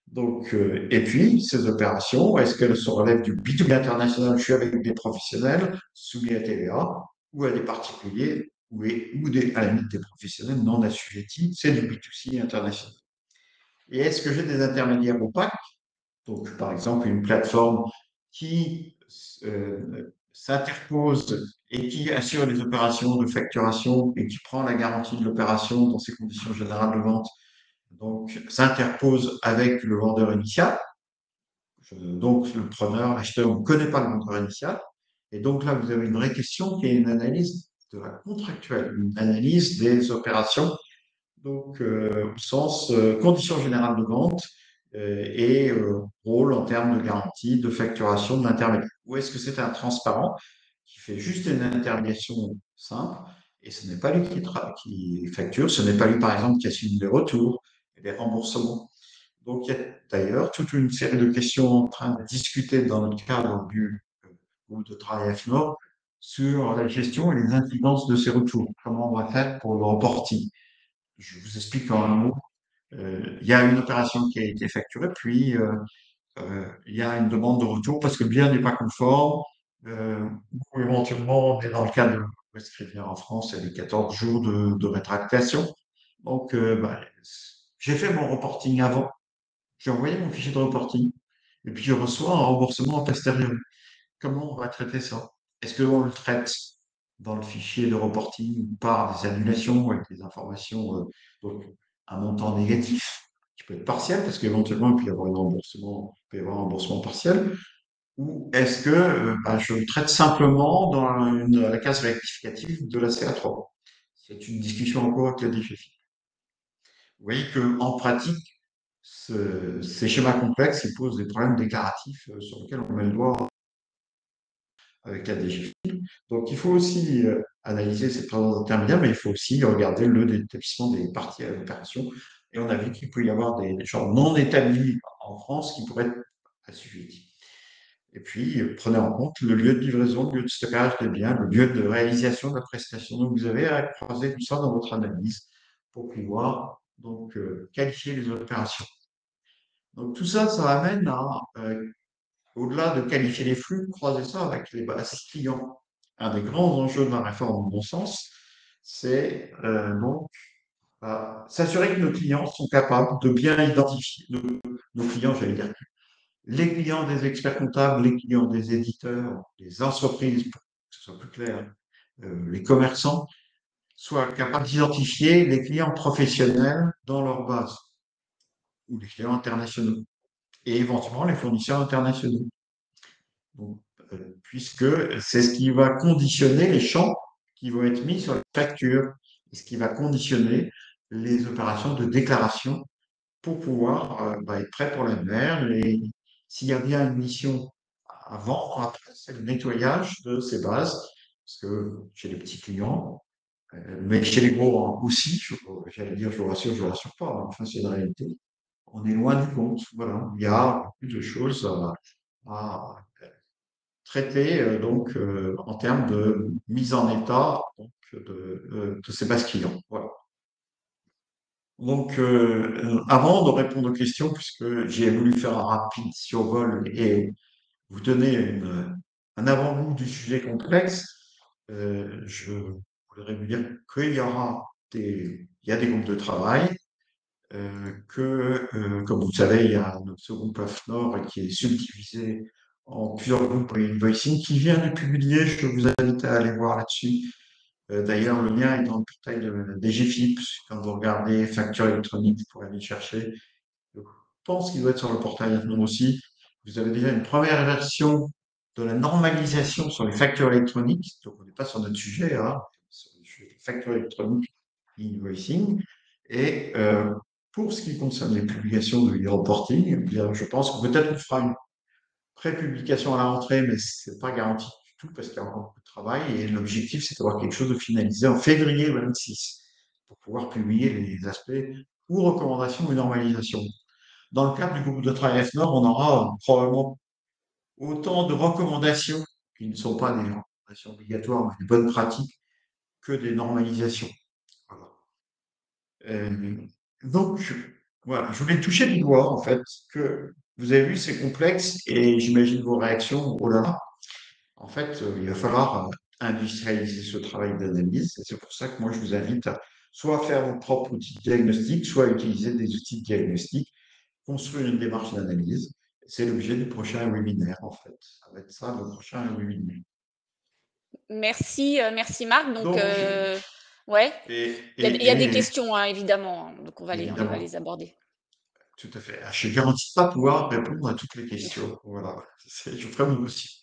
[SPEAKER 2] Donc, et puis, ces opérations, est-ce qu'elles se relèvent du B2B international? Je suis avec des professionnels soumis à TVA ou à des particuliers à la limite des professionnels non assujettis, c'est du B2C international. Et est-ce que j'ai des intermédiaires opaques? Donc, par exemple, une plateforme qui s'interpose et qui assure les opérations de facturation et qui prend la garantie de l'opération dans ses conditions générales de vente, donc s'interpose avec le vendeur initial. Donc, le preneur, l'acheteur ne connaît pas le vendeur initial. Et donc là, vous avez une vraie question qui est une analyse de la contractuelle, une analyse des opérations, donc au sens conditions générales de vente et rôle en termes de garantie, de facturation de l'intermédiaire. Ou est-ce que c'est un transparent qui fait juste une intermédiation simple et ce n'est pas lui qui facture, ce n'est pas lui par exemple qui assume les retours et les remboursements. Donc, il y a d'ailleurs toute une série de questions en train de discuter dans le cadre du groupe de travail AFNOR sur la gestion et les incidences de ces retours. Comment on va faire pour le reporting? Je vous explique en un mot. Il y a une opération qui a été facturée, puis il y a une demande de retour parce que le bien n'est pas conforme, ou éventuellement on est dans le cas de l'Ouest rivière en France, il y a les 14 jours de rétractation. Donc, j'ai fait mon reporting avant, j'ai envoyé mon fichier de reporting, et puis je reçois un remboursement a posteriori. Comment on va traiter ça? Est-ce qu'on le traite dans le fichier de reporting par des annulations avec des informations, donc un montant négatif, qui peut être partiel, parce qu'éventuellement, il peut y avoir il peut y avoir un remboursement partiel, ou est-ce que je le traite simplement dans la case rectificative de la CA3? C'est une discussion en cours avec la DGFiP. Vous voyez qu'en pratique, ces schémas complexes, ils posent des problèmes déclaratifs sur lesquels on met le doigt avec la DGFiP. Donc, il faut aussi analyser ces présents intermédiaires, mais il faut aussi regarder le détablissement des parties à l'opération. Et on a vu qu'il peut y avoir des gens non établis en France qui pourraient être assujettis. Et puis, prenez en compte le lieu de livraison, le lieu de stockage des biens, le lieu de réalisation de la prestation. Donc, vous avez à croiser tout ça dans votre analyse pour pouvoir donc qualifier les opérations. Donc, tout ça, ça amène à au-delà de qualifier les flux, croiser ça avec les bases clients. Un des grands enjeux de la réforme, à mon sens, c'est donc s'assurer que nos clients sont capables de bien identifier nos clients, j'allais dire, les clients des experts comptables, les clients des éditeurs, les entreprises, pour que ce soit plus clair, les commerçants, soient capables d'identifier les clients professionnels dans leur base, ou les clients internationaux, et éventuellement les fournisseurs internationaux. Donc, puisque c'est ce qui va conditionner les champs qui vont être mis sur les factures, et ce qui va conditionner les opérations de déclaration pour pouvoir être prêt pour l'annuaire. Et s'il y a bien une mission avant, après, c'est le nettoyage de ces bases, parce que chez les petits clients, mais chez les gros aussi, j'allais dire, je vous rassure pas, hein, enfin c'est une réalité. On est loin du compte. Voilà, il y a beaucoup de choses à traiter donc en termes de mise en état donc, de ces bases clients. Voilà. Donc, avant de répondre aux questions, puisque j'ai voulu faire un rapide survol et vous donner un avant-goût du sujet complexe, je voudrais vous dire qu'il y aura il y a des groupes de travail, comme vous le savez, il y a ce groupe AFNOR qui est subdivisé en plusieurs groupes invoicing qui vient de publier. Je vous invite à aller voir là-dessus. D'ailleurs, le lien est dans le portail de DGFiP. Quand vous regardez facture électronique, vous pourrez aller chercher. pense qu'il doit être sur le portail maintenant aussi. Vous avez déjà une première version de la normalisation sur les factures électroniques. Donc, on n'est pas sur notre sujet, hein, sur les factures électroniques, invoicing. Et pour ce qui concerne les publications de e-reporting, eh bien, je pense que peut-être on fera une pré-publication à la rentrée, mais c'est pas garanti du tout parce qu'il y a encore beaucoup de travail. Et l'objectif, c'est d'avoir quelque chose de finalisé en février 26 pour pouvoir publier les aspects ou recommandations ou normalisation. Dans le cadre du groupe de travail FNOR, on aura probablement autant de recommandations qui ne sont pas des recommandations obligatoires, mais des bonnes pratiques, que des normalisations. Voilà. Euh, donc, voilà, je voulais toucher du doigt, en fait, que vous avez vu, c'est complexe et j'imagine vos réactions, oh là là. En fait, il va falloir industrialiser ce travail d'analyse et c'est pour ça que moi, je vous invite à soit faire vos propres outils de diagnostic, soit utiliser des outils de diagnostic, construire une démarche d'analyse. C'est l'objet du prochain webinaire, en fait. Ça va être ça, le prochain webinaire.
[SPEAKER 1] Merci, merci Marc. Donc,
[SPEAKER 2] Donc,
[SPEAKER 1] ouais,
[SPEAKER 2] et,
[SPEAKER 1] il y a des
[SPEAKER 2] et, et
[SPEAKER 1] questions, hein, évidemment, hein, donc on va
[SPEAKER 2] évidemment,
[SPEAKER 1] les aborder.
[SPEAKER 2] tout à fait. Je ne garantis pas pouvoir répondre à toutes les questions. Voilà, je ferai mon possible.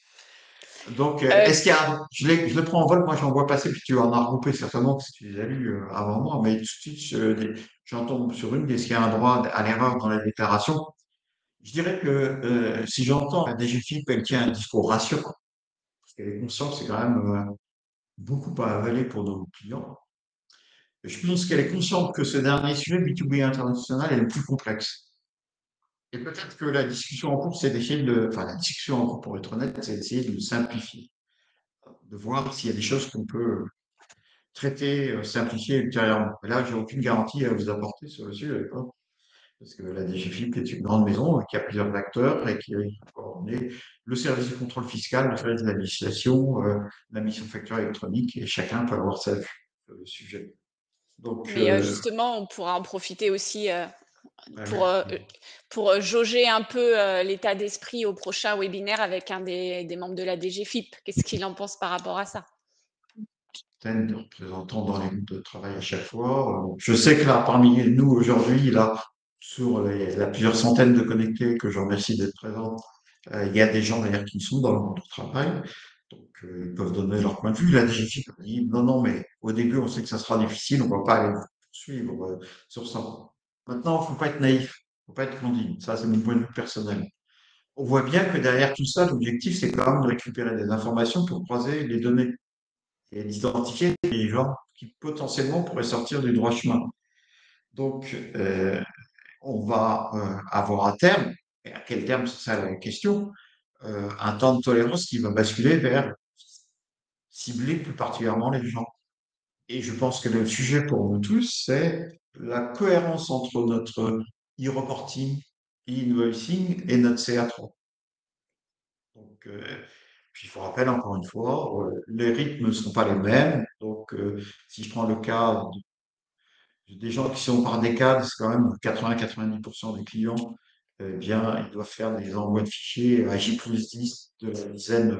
[SPEAKER 2] Donc,
[SPEAKER 1] Heu,
[SPEAKER 2] est-ce qu'il y a, je les prends en vol, moi j'en vois passer, puis tu en as regroupé certainement, parce que tu les as lus avant moi, mais tout de suite, j'en tombe sur une, est-ce qu'il y a un droit à l'erreur dans la déclaration? Je dirais que si j'entends la DGFiP, elle tient un discours rassurant, parce qu'elle est consciente que c'est quand même beaucoup à avaler pour nos clients. Je pense qu'elle est consciente que ce dernier sujet, B2B international, est le plus complexe. Et peut-être que la discussion en cours, c'est d'essayer de, enfin, la discussion en cours, pour être honnête, c'est d'essayer de le simplifier, de voir s'il y a des choses qu'on peut traiter, simplifier ultérieurement. Et là, j'ai aucune garantie à vous apporter sur le sujet, d'accord? Parce que la DGFiP est une grande maison qui a plusieurs acteurs et qui coordonne le service du contrôle fiscal, le service de la législation, la mission facture électronique, et chacun peut avoir sa vue sur le sujet. Donc,
[SPEAKER 1] mais justement, on pourra en profiter aussi,
[SPEAKER 2] ah
[SPEAKER 1] pour,
[SPEAKER 2] oui,
[SPEAKER 1] heu pour, jauger un peu, l'état d'esprit au prochain webinaire avec un des membres de la DGFiP. Qu'est-ce qu'il en pense par rapport à ça?
[SPEAKER 2] de représentants dans les groupes de travail à chaque fois. Je sais que là, parmi nous aujourd'hui, là, sur la plusieurs centaines de connectés que je remercie d'être présents, il y a des gens d'ailleurs qui sont dans le groupe de travail, donc ils peuvent donner leur point de vue. La DGFiP dit non, non, mais au début, on sait que ça sera difficile, on va pas aller poursuivre sur ça. Maintenant, faut pas être naïf, faut pas être candide. Ça, c'est mon point de vue personnel. On voit bien que derrière tout ça, l'objectif, c'est quand même de récupérer des informations pour croiser les données et d'identifier les gens qui potentiellement pourraient sortir du droit chemin. Donc, on va avoir à terme, et à quel terme, c'est ça la question, un temps de tolérance qui va basculer vers cibler plus particulièrement les gens. Et je pense que le sujet pour nous tous, c'est la cohérence entre notre e-reporting, e-invoicing et notre CA3. Donc, puis je vous rappelle encore une fois, les rythmes ne sont pas les mêmes. Donc, si je prends le cas des gens qui sont par décade, c'est quand même 80-90% des clients, eh bien, ils doivent faire des envois de fichiers à J+10 de la dizaine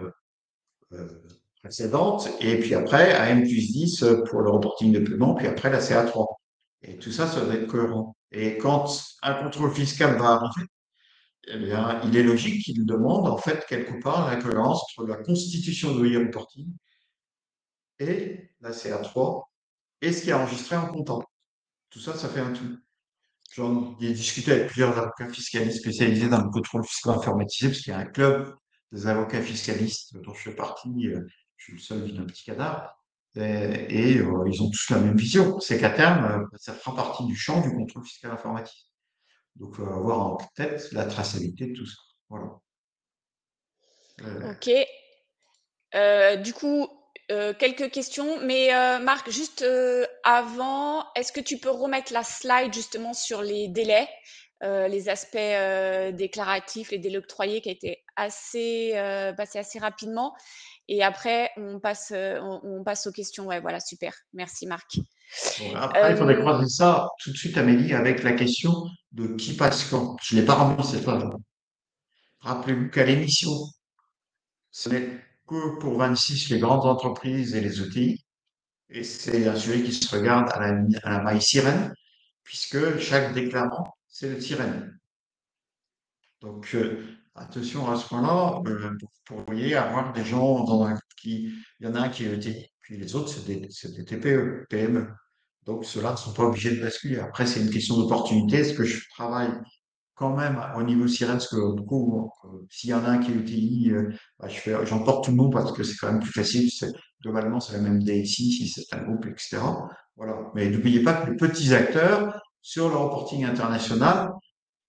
[SPEAKER 2] précédente, et puis après à M+10 pour le reporting de paiement, puis après la CA3. Et tout ça, ça doit être cohérent. Et quand un contrôle fiscal va arriver, eh bien, il est logique qu'il demande en fait quelque part la cohérence entre la constitution de e-reporting et la CA3 et ce qui est enregistré en comptant. Tout ça, ça fait un tout. J'en ai discuté avec plusieurs avocats fiscalistes spécialisés dans le contrôle fiscal informatisé, parce qu'il y a un club des avocats fiscalistes dont je fais partie, je suis le seul vilain petit canard, ils ont tous la même vision, c'est qu'à terme, ça fera partie du champ du contrôle fiscal informatique. Donc, il faut avoir en tête la traçabilité de tout ça. Voilà. Euh,
[SPEAKER 1] OK. Du coup, quelques questions, mais Marc, juste, avant, est-ce que tu peux remettre la slide justement sur les délais, les aspects, déclaratifs, les délais octroyés qui a été assez, passé assez rapidement et après on passe aux questions. Ouais, voilà, super. Merci Marc.
[SPEAKER 2] bon, après, il faudrait
[SPEAKER 1] Hem,
[SPEAKER 2] croiser ça tout de suite, Amélie, avec la question de qui passe quand. Je ne l'ai pas remis cette fois. Rappelez-vous qu'à l'émission, ce n'est que pour 26 les grandes entreprises et les ETI. Et c'est un sujet qui se regarde à la maille sirène, puisque chaque déclarant, c'est le sirène. Donc, attention à ce point-là, vous pourriez avoir des gens il y en a un qui est ETI, puis les autres, c'est des TPE, PME. Donc, ceux-là ne sont pas obligés de basculer. Après, c'est une question d'opportunité. Est-ce que je travaille quand même au niveau sirène, parce que du coup, s'il y en a un qui est UTI, bah, j'emporte tout le monde parce que c'est quand même plus facile. Globalement, c'est la même DSI si c'est un groupe, etc. Voilà. Mais n'oubliez pas que les petits acteurs sur le reporting international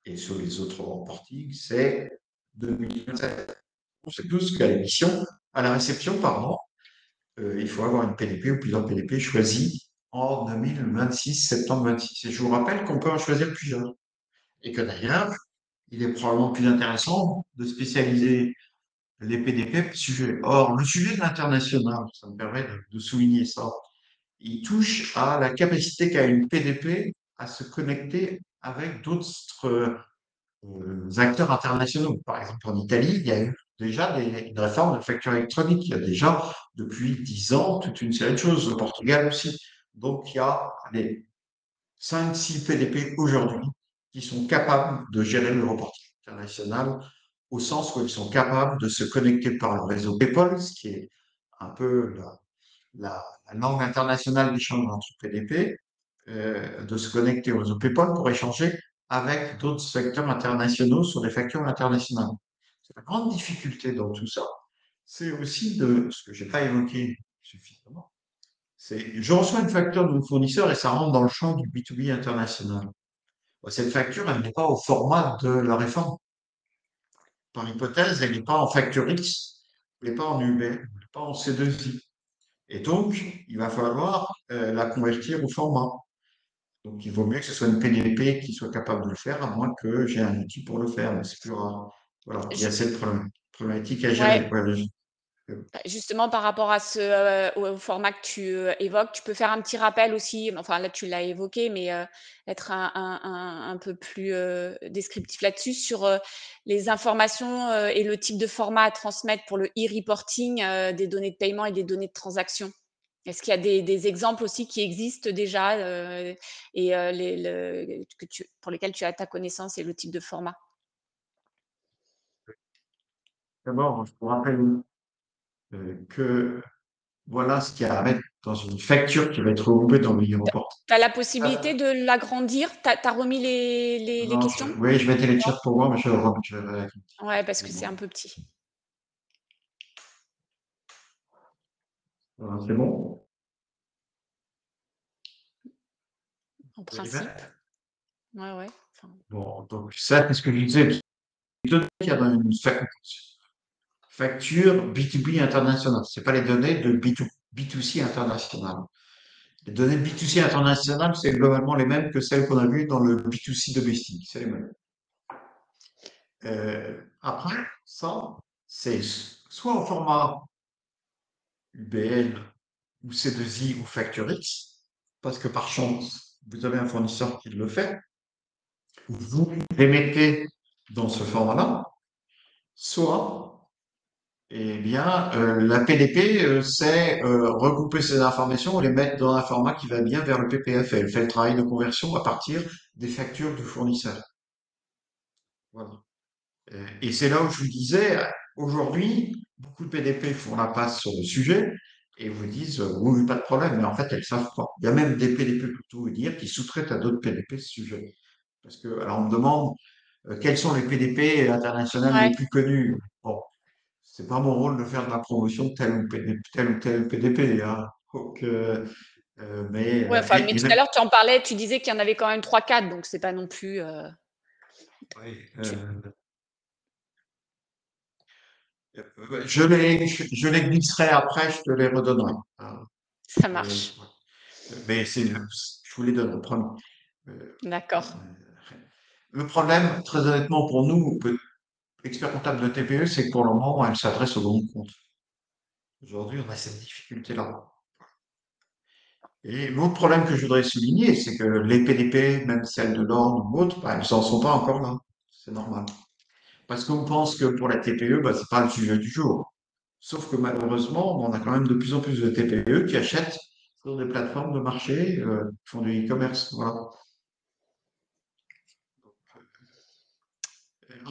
[SPEAKER 2] et sur les autres reportings, c'est 2027. On sait tous qu'à l'émission, à la réception, pardon, il faut avoir une PDP ou plusieurs PDP choisis en 2026, septembre 26. Et je vous rappelle qu'on peut en choisir plusieurs. Et que d'ailleurs, il est probablement plus intéressant de spécialiser les PDP sujet. Or, le sujet de l'international, ça me permet de souligner ça, il touche à la capacité qu'a une PDP à se connecter avec d'autres acteurs internationaux. Par exemple, en Italie, il y a eu déjà une réforme de facture électronique. Il y a déjà, depuis 10 ans, toute une série de choses. Au Portugal aussi. Donc, il y a des 5-6 PDP aujourd'hui qui sont capables de gérer le reporting international au sens où ils sont capables de se connecter par le réseau PayPal, ce qui est un peu la langue internationale d'échange entre PDP, de se connecter au réseau PayPal pour échanger avec d'autres secteurs internationaux sur des factures internationales. C'est la grande difficulté dans tout ça. C'est aussi de ce que j'ai pas évoqué suffisamment. Je reçois une facture de mon fournisseur et ça rentre dans le champ du B2B international. Cette facture, elle n'est pas au format de la réforme. Par hypothèse, elle n'est pas en facture X, elle n'est pas en UB, elle n'est pas en C2I. Et donc, il va falloir la convertir au format. Donc, il vaut mieux que ce soit une PDP qui soit capable de le faire, à moins que j'ai un outil pour le faire, mais c'est plus rare. Voilà, il y
[SPEAKER 1] Je
[SPEAKER 2] a cette problématique à
[SPEAKER 1] ouais.
[SPEAKER 2] gérer. Ouais,
[SPEAKER 1] Bah, justement, par rapport à au format que tu, évoques, tu peux faire un petit rappel aussi, enfin là tu l'as évoqué, mais être un peu plus, descriptif là-dessus sur, les informations, et le type de format à transmettre pour le e-reporting, des données de paiement et des données de transaction. Est-ce qu'il y a des exemples aussi qui existent déjà, et les le que tu pour lesquels tu as ta connaissance et le type de format?
[SPEAKER 2] d'abord, je vous rappelle que voilà ce qu'il y a à mettre dans une facture qui va être regroupée dans le e-report.
[SPEAKER 1] Tu as la possibilité de l'agrandir? Tu as remis les
[SPEAKER 2] Non,
[SPEAKER 1] questions?
[SPEAKER 2] oui, je mettais les
[SPEAKER 1] Non?
[SPEAKER 2] chats pour voir, mais je vais
[SPEAKER 1] Ouais, parce que c'est un peu petit,
[SPEAKER 2] voilà, c'est bon.
[SPEAKER 1] en
[SPEAKER 2] Vous y
[SPEAKER 1] principe.
[SPEAKER 2] va.
[SPEAKER 1] Ouais, ouais, enfin,
[SPEAKER 2] Bon, donc ça, c'est ce que je disais. Les données qu'il y a dans une facture B2B internationale. C'est pas les données de B2C international. Les données de B2C international, c'est globalement les mêmes que celles qu'on a vues dans le B2C domestique. C'est les mêmes. Après, ça, c'est soit en format UBL ou C2I ou FactureX, parce que par chance, vous avez un fournisseur qui le fait, vous les mettez dans ce format-là, soit, eh bien, la PDP, c'est regrouper ces informations et les mettre dans un format qui va bien vers le PPF. Elle fait le travail de conversion à partir des factures du fournisseur. Voilà. Et c'est là où je vous disais, aujourd'hui, beaucoup de PDP font la passe sur le sujet et vous disent, oui, pas de problème, mais en fait, elles savent pas. Il y a même des PDP, pour tout vous dire, qui sous-traitent à d'autres PDP ce sujet. Parce que, alors, on me demande quels sont les PDP internationaux les
[SPEAKER 1] ouais.
[SPEAKER 2] plus connus. Bon, c'est pas mon rôle de faire de la promotion de tel ou tel PDP, hein. Donc,
[SPEAKER 1] Ouais, enfin, mais
[SPEAKER 2] il
[SPEAKER 1] tout
[SPEAKER 2] y en a.
[SPEAKER 1] à l'heure, tu en parlais, tu disais qu'il y en avait quand même 3-4, donc c'est pas non plus,
[SPEAKER 2] Oui,
[SPEAKER 1] tu
[SPEAKER 2] je les glisserai après, je te les redonnerai. Hein.
[SPEAKER 1] ça
[SPEAKER 2] Euh,
[SPEAKER 1] marche.
[SPEAKER 2] mais je vous les donne, promis. Euh,
[SPEAKER 1] D'accord.
[SPEAKER 2] le problème, très honnêtement, pour nous, experts comptables de TPE, c'est que pour le moment, elle s'adresse au grand compte. Aujourd'hui, on a cette difficulté-là. Et l'autre problème que je voudrais souligner, c'est que les PDP, même celles de l'ordre ou autres, bah, elles n'en sont pas encore là. C'est normal. Parce qu'on pense que pour la TPE, bah, c'est pas le sujet du jour. Sauf que malheureusement, on a quand même de plus en plus de TPE qui achètent sur des plateformes de marché, qui font du e-commerce. Voilà.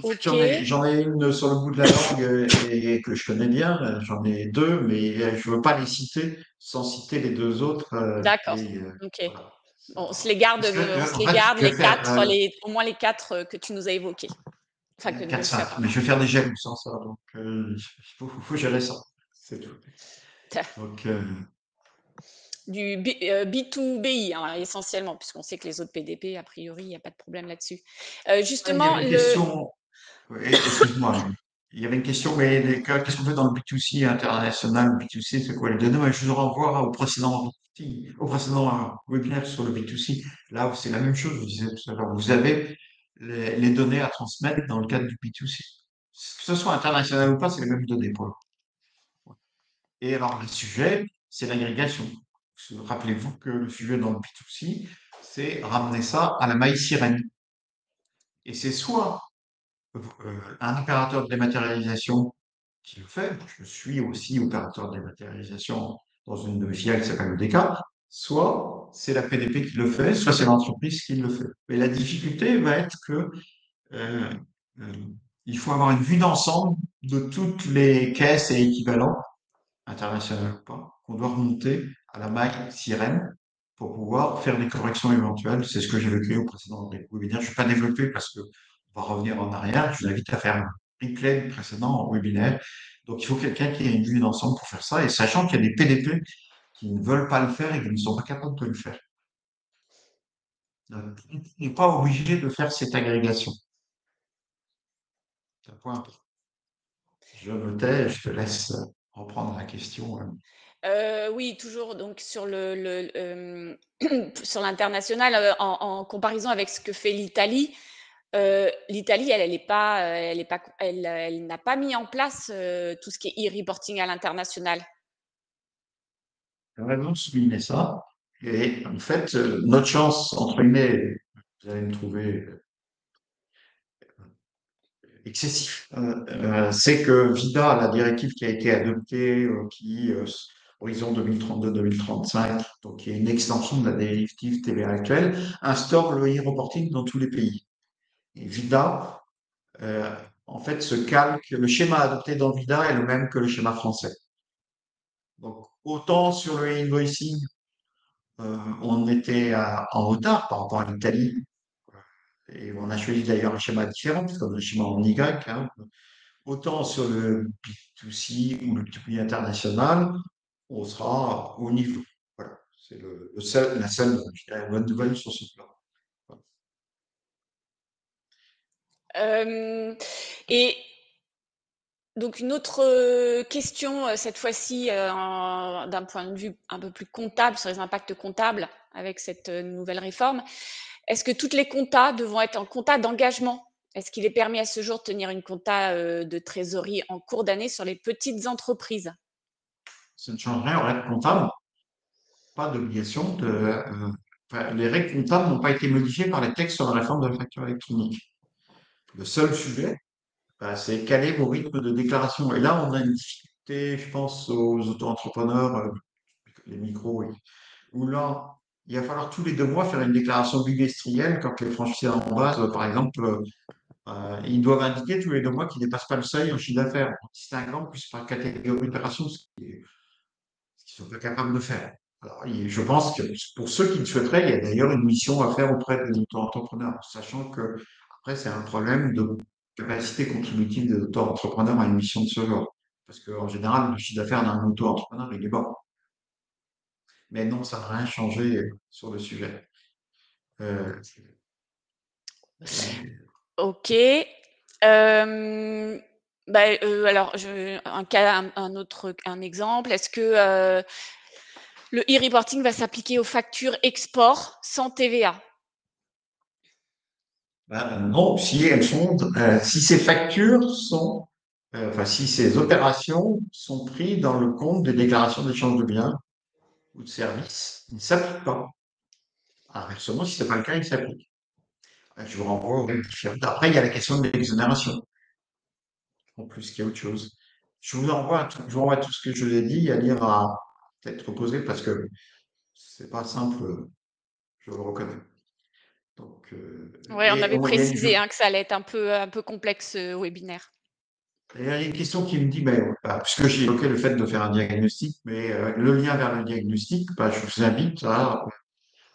[SPEAKER 2] En fait,
[SPEAKER 1] OK,
[SPEAKER 2] j'en ai une sur le bout de la langue et que je connais bien. J'en ai deux, mais je veux pas les citer sans citer les deux autres.
[SPEAKER 1] d'accord, OK.
[SPEAKER 2] Voilà. Ça
[SPEAKER 1] Bon,
[SPEAKER 2] va. Parce que,
[SPEAKER 1] on se
[SPEAKER 2] en
[SPEAKER 1] les
[SPEAKER 2] fait,
[SPEAKER 1] garde
[SPEAKER 2] je vais
[SPEAKER 1] les
[SPEAKER 2] faire
[SPEAKER 1] 4, les au moins les 4 que tu nous as évoqués. Enfin que nous tu as
[SPEAKER 2] 4-5,
[SPEAKER 1] parlé.
[SPEAKER 2] mais je vais faire des jaloux sans ça. Donc, faut gérer ça. C'est tout. Donc,
[SPEAKER 1] B2BI, hein, essentiellement, puisqu'on sait que les autres PDP, a priori, il y a pas de problème là-dessus.
[SPEAKER 2] il y
[SPEAKER 1] Justement,
[SPEAKER 2] avait une
[SPEAKER 1] le
[SPEAKER 2] question. Oui, excuse-moi. Il y avait une question, mais qu'est-ce qu'on fait dans le B2C international? Le B2C, c'est quoi les données? Ouais, je vous renvoie au précédent webinaire sur le B2C. Là, c'est la même chose, je vous disais tout à l'heure. Vous avez les données à transmettre dans le cadre du B2C. Que ce soit international ou pas, c'est les mêmes données pour le coup. Et alors, le sujet, c'est l'agrégation. Rappelez-vous que le sujet dans le B2C, c'est ramener ça à la maille sirène. Et c'est soit un opérateur de dématérialisation qui le fait. Je suis aussi opérateur de dématérialisation dans une de mes filiales qui s'appelle EDK. Soit c'est la PDP qui le fait, soit c'est l'entreprise qui le fait. Mais la difficulté va être que euh, euh, il faut avoir une vue d'ensemble de toutes les caisses et équivalents, internationaux ou pas, qu'on doit remonter à la maille sirène pour pouvoir faire des corrections éventuelles. C'est ce que j'ai vécu au précédent webinaire. Je ne vais pas développer parce que on va revenir en arrière. Je vous invite à faire un replay du précédent webinaire. Donc, il faut quelqu'un qui ait une vue d'ensemble pour faire ça, et sachant qu'il y a des PDP qui ne veulent pas le faire et qui ne sont pas capables de le faire. Donc, on n'est pas obligé de faire cette agrégation. C'est un point important. Je me tais, je te laisse reprendre la question.
[SPEAKER 1] oui, toujours donc sur sur l'international, en comparaison avec ce que fait l'Italie, l'Italie, elle est pas, elle est pas elle n'a pas mis en place, tout ce qui est e-reporting à l'international.
[SPEAKER 2] Tu as raison de souligner ça. Et en fait, notre chance, entre guillemets, vous allez me trouver excessif, c'est que VIDA, la directive qui a été adoptée, qui, horizon 2032-2035, donc qui est une extension de la directive TVA actuelle, instaure le e-reporting dans tous les pays. Et VIDA, euh, en fait, se calque, le schéma adopté dans VIDA est le même que le schéma français. Donc, autant sur le e-invoicing, on était en retard par rapport à l'Italie, et on a choisi d'ailleurs un schéma différent, parce qu'on a un schéma en Y, hein. Autant sur le B2C ou le B2B international, on sera au niveau. Voilà. C'est la seule, je dirais, bonne nouvelle sur ce plan. Voilà.
[SPEAKER 1] Hem et donc une autre, question, cette fois-ci, d'un point de vue un peu plus comptable, sur les impacts comptables avec cette, nouvelle réforme. Est-ce que toutes les comptas devront être en compta d'engagement? Est-ce qu'il est permis à ce jour de tenir une compta, de trésorerie en cours d'année sur les petites entreprises?
[SPEAKER 2] Ça ne change rien aux règles comptables, pas d'obligation enfin, les règles comptables n'ont pas été modifiées par les textes sur la réforme de la facture électronique. Le seul sujet, bah, c'est caler vos rythmes de déclaration. Et là, on a une difficulté, je pense, aux auto-entrepreneurs, les micros, où là, il va falloir tous les 2 mois faire une déclaration bimestrielle quand les franchisés en base, par exemple, ils doivent indiquer tous les 2 mois qu'ils ne dépassent pas le seuil en chiffre d'affaires. Si c'est un grand, plus par catégorie d'opération, ce qu'ils ne sont pas capables de faire. Alors, je pense que pour ceux qui le souhaiteraient, il y a d'ailleurs une mission à faire auprès des auto-entrepreneurs, sachant que après, c'est un problème de capacité contributive des auto-entrepreneurs à une mission de ce genre. Parce qu'en général, le chiffre d'affaires d'un auto-entrepreneur, il est bas. Mais non, ça n'a rien changé sur le sujet. Euh, euh,
[SPEAKER 1] OK. Hem, bah, alors un cas un autre un exemple, est-ce que, le e-reporting va s'appliquer aux factures export sans TVA?
[SPEAKER 2] non, si elles sont, si ces factures sont, enfin, si ces opérations sont prises dans le compte des déclarations d'échange de biens ou de services, ils ne s'appliquent pas. Inversement, si ce n'est pas le cas, ils s'appliquent. Je vous renvoie aux règles différentes. Après, il y a la question de l'exonération, en plus, qu'il y a autre chose. Je vous renvoie tout ce que je vous ai dit à lire à peut-être reposer parce que c'est pas simple, je le reconnais. Donc,
[SPEAKER 1] Ouais, on
[SPEAKER 2] et
[SPEAKER 1] avait
[SPEAKER 2] bon, il y a
[SPEAKER 1] précisé, hein, que ça allait être un peu complexe ce webinaire.
[SPEAKER 2] il y a une question qui me dit, puisque j'ai évoqué le fait de faire un diagnostic, mais le lien vers le diagnostic, je vous invite à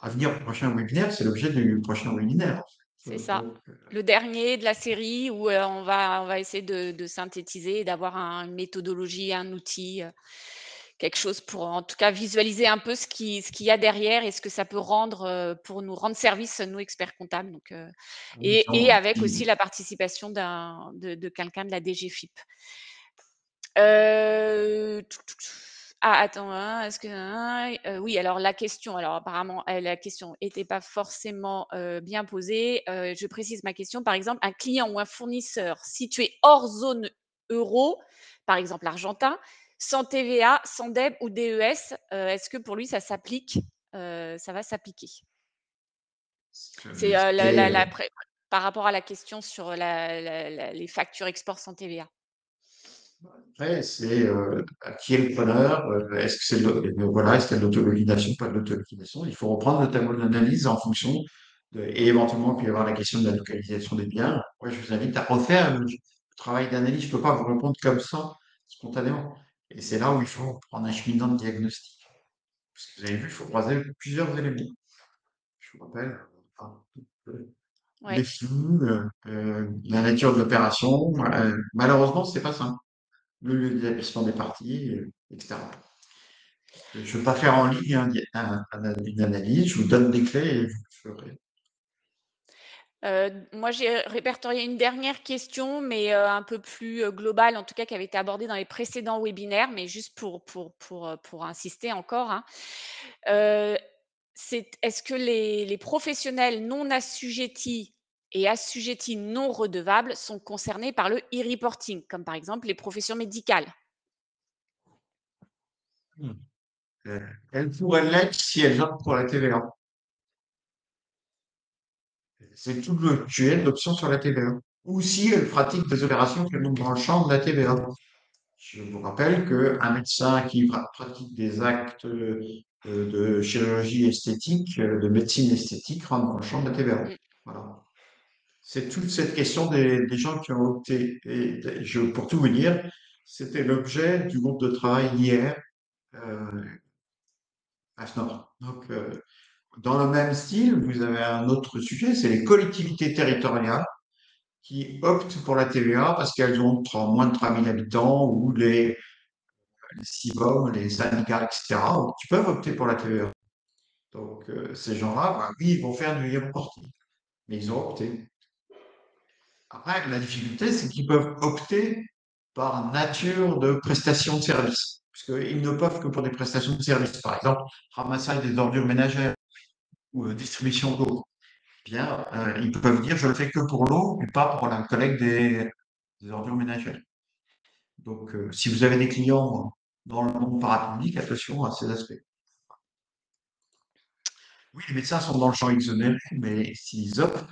[SPEAKER 2] venir au prochain webinaire, c'est l'objet du prochain webinaire.
[SPEAKER 1] C'est ça.
[SPEAKER 2] Donc,
[SPEAKER 1] Le dernier de la série où, on va essayer de synthétiser et d'avoir une méthodologie, un outil, quelque chose pour, en tout cas, visualiser un peu ce qu'il y a derrière et ce que ça peut rendre, pour nous rendre service, nous, experts comptables, donc et avec aussi la participation de quelqu'un de la DGFiP. Ah attends, hein, est-ce que hein, oui, alors la question, alors apparemment, la question était pas forcément, bien posée. Je précise ma question. Par exemple, un client ou un fournisseur situé hors zone euro, par exemple argentin, sans TVA, sans DEB ou DES, est-ce que pour lui ça s'applique, ça va s'appliquer? C'est, la
[SPEAKER 2] c'est,
[SPEAKER 1] pré par rapport à la question sur les factures export sans TVA.
[SPEAKER 2] après, c'est qui est le preneur, est-ce que c'est voilà, est-ce qu'il y a de l'auto-validation, pas de l'auto-validation. Il faut reprendre le tableau d'analyse en fonction et éventuellement, il peut y avoir la question de la localisation des biens. Moi, je vous invite à refaire le travail d'analyse. Je ne peux pas vous répondre comme ça, spontanément. Et c'est là où il faut prendre un cheminement de diagnostic. Parce que vous avez vu, il faut croiser plusieurs éléments. Je vous rappelle, enfin,
[SPEAKER 1] Ouais.
[SPEAKER 2] les flux, la nature de l'opération. Malheureusement, c'est pas simple. Le lieu d'établissement des parties, etc. Je ne veux pas faire en ligne une analyse, je vous donne des clés et vous le ferez.
[SPEAKER 1] Moi, j'ai répertorié une dernière question, mais un peu plus, globale, en tout cas qui avait été abordée dans les précédents webinaires, mais juste pour insister encore, hein. Heu, c'est est-ce que les professionnels non assujettis et assujettis non redevables sont concernés par le e-reporting, comme par exemple les professions médicales?
[SPEAKER 2] Hmm. Elle pourrait l'être si elle opte pour la TVA. C'est tout l'objet de l'option sur la TVA. Ou si elle pratique des opérations qui sont dans le champ de la TVA. Je vous rappelle qu'un médecin qui pratique des actes de chirurgie esthétique, de médecine esthétique, rentre dans le champ de la TVA.
[SPEAKER 1] Mmh.
[SPEAKER 2] Voilà. C'est toute cette question des gens qui ont opté. Et pour tout vous dire, c'était l'objet du groupe de travail hier à Snob. Donc, dans le même style, vous avez un autre sujet, c'est les collectivités territoriales qui optent pour la TVA parce qu'elles ont moins de 3000 habitants ou les CIBOM, les syndicats, etc., qui peuvent opter pour la TVA. Donc, ces gens-là, oui, ils vont faire du e-reporting, mais ils ont opté. Après, la difficulté, c'est qu'ils peuvent opter par nature de prestation de service, puisqu'ils ne peuvent que pour des prestations de service. Par exemple, ramassage des ordures ménagères ou distribution d'eau. Bien, ils peuvent dire je le fais que pour l'eau, mais pas pour la collecte des ordures ménagères. Donc, si vous avez des clients dans le monde parapublic, attention à ces aspects. Oui, les médecins sont dans le champ exonéré, mais s'ils optent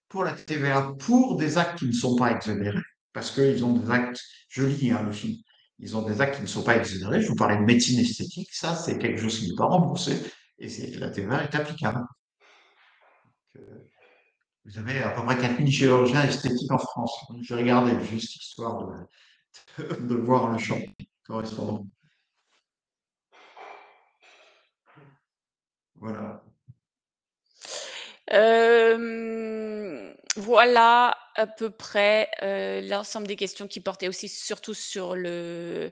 [SPEAKER 2] pour la TVA pour des actes qui ne sont pas exonérés, parce qu'ils ont des actes, je lis le film, ils ont des actes qui ne sont pas exonérés. Je vous parlais de médecine esthétique, ça c'est quelque chose qui n'est pas remboursé et la TVA est applicable. Vous avez à peu près 4000 chirurgiens esthétiques en France. Je vais regarder juste histoire de voir le champ correspondant. Voilà.
[SPEAKER 1] Voilà à peu près, l'ensemble des questions qui portaient aussi surtout sur hem,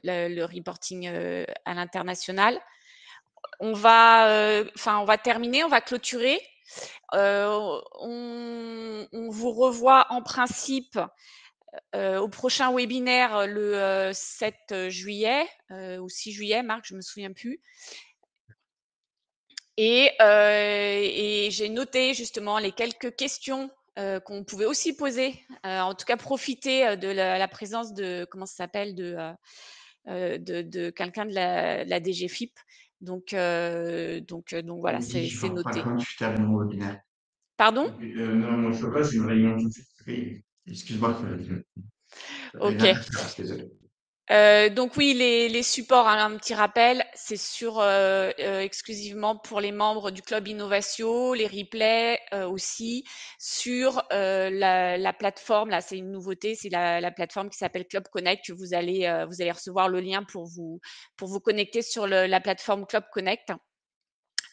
[SPEAKER 1] le reporting, à l'international. On va terminer, on va clôturer. On vous revoit en principe, au prochain webinaire le, 7 juillet, ou 6 juillet, Marc, je me souviens plus. Et j'ai noté justement les quelques questions, qu'on pouvait aussi poser, en tout cas profiter, de la présence de comment ça s'appelle? De quelqu'un de la DGFiP. Donc voilà,
[SPEAKER 2] Dis, je
[SPEAKER 1] c'est
[SPEAKER 2] ne pas
[SPEAKER 1] noté.
[SPEAKER 2] quand je termine mon webinaire.
[SPEAKER 1] Pardon?
[SPEAKER 2] Non, non, je ne peux pas, j'ai une réunion tout de suite. Oui, excuse-moi, j'avais une
[SPEAKER 1] OK.
[SPEAKER 2] alerte, désolé.
[SPEAKER 1] Donc oui, les supports, hein, un petit rappel, c'est sur, exclusivement pour les membres du club Innovatio, les replays, aussi sur, la plateforme là, c'est une nouveauté, c'est la plateforme qui s'appelle Club Connect que vous allez recevoir le lien pour vous connecter sur la plateforme Club Connect.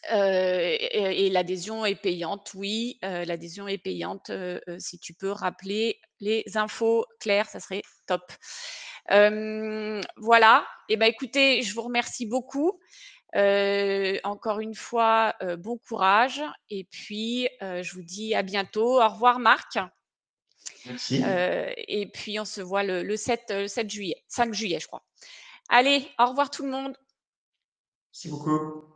[SPEAKER 1] Et l'adhésion est payante, oui, l'adhésion est payante, si tu peux rappeler les infos, Claire, ça serait top. Voilà et ben, écoutez, je vous remercie beaucoup. Encore une fois, bon courage et puis, je vous dis à bientôt. Au revoir Marc,
[SPEAKER 2] Merci.
[SPEAKER 1] et puis on se voit le 7 juillet, 5 juillet, je crois. Allez, au revoir tout le monde.
[SPEAKER 2] Merci beaucoup.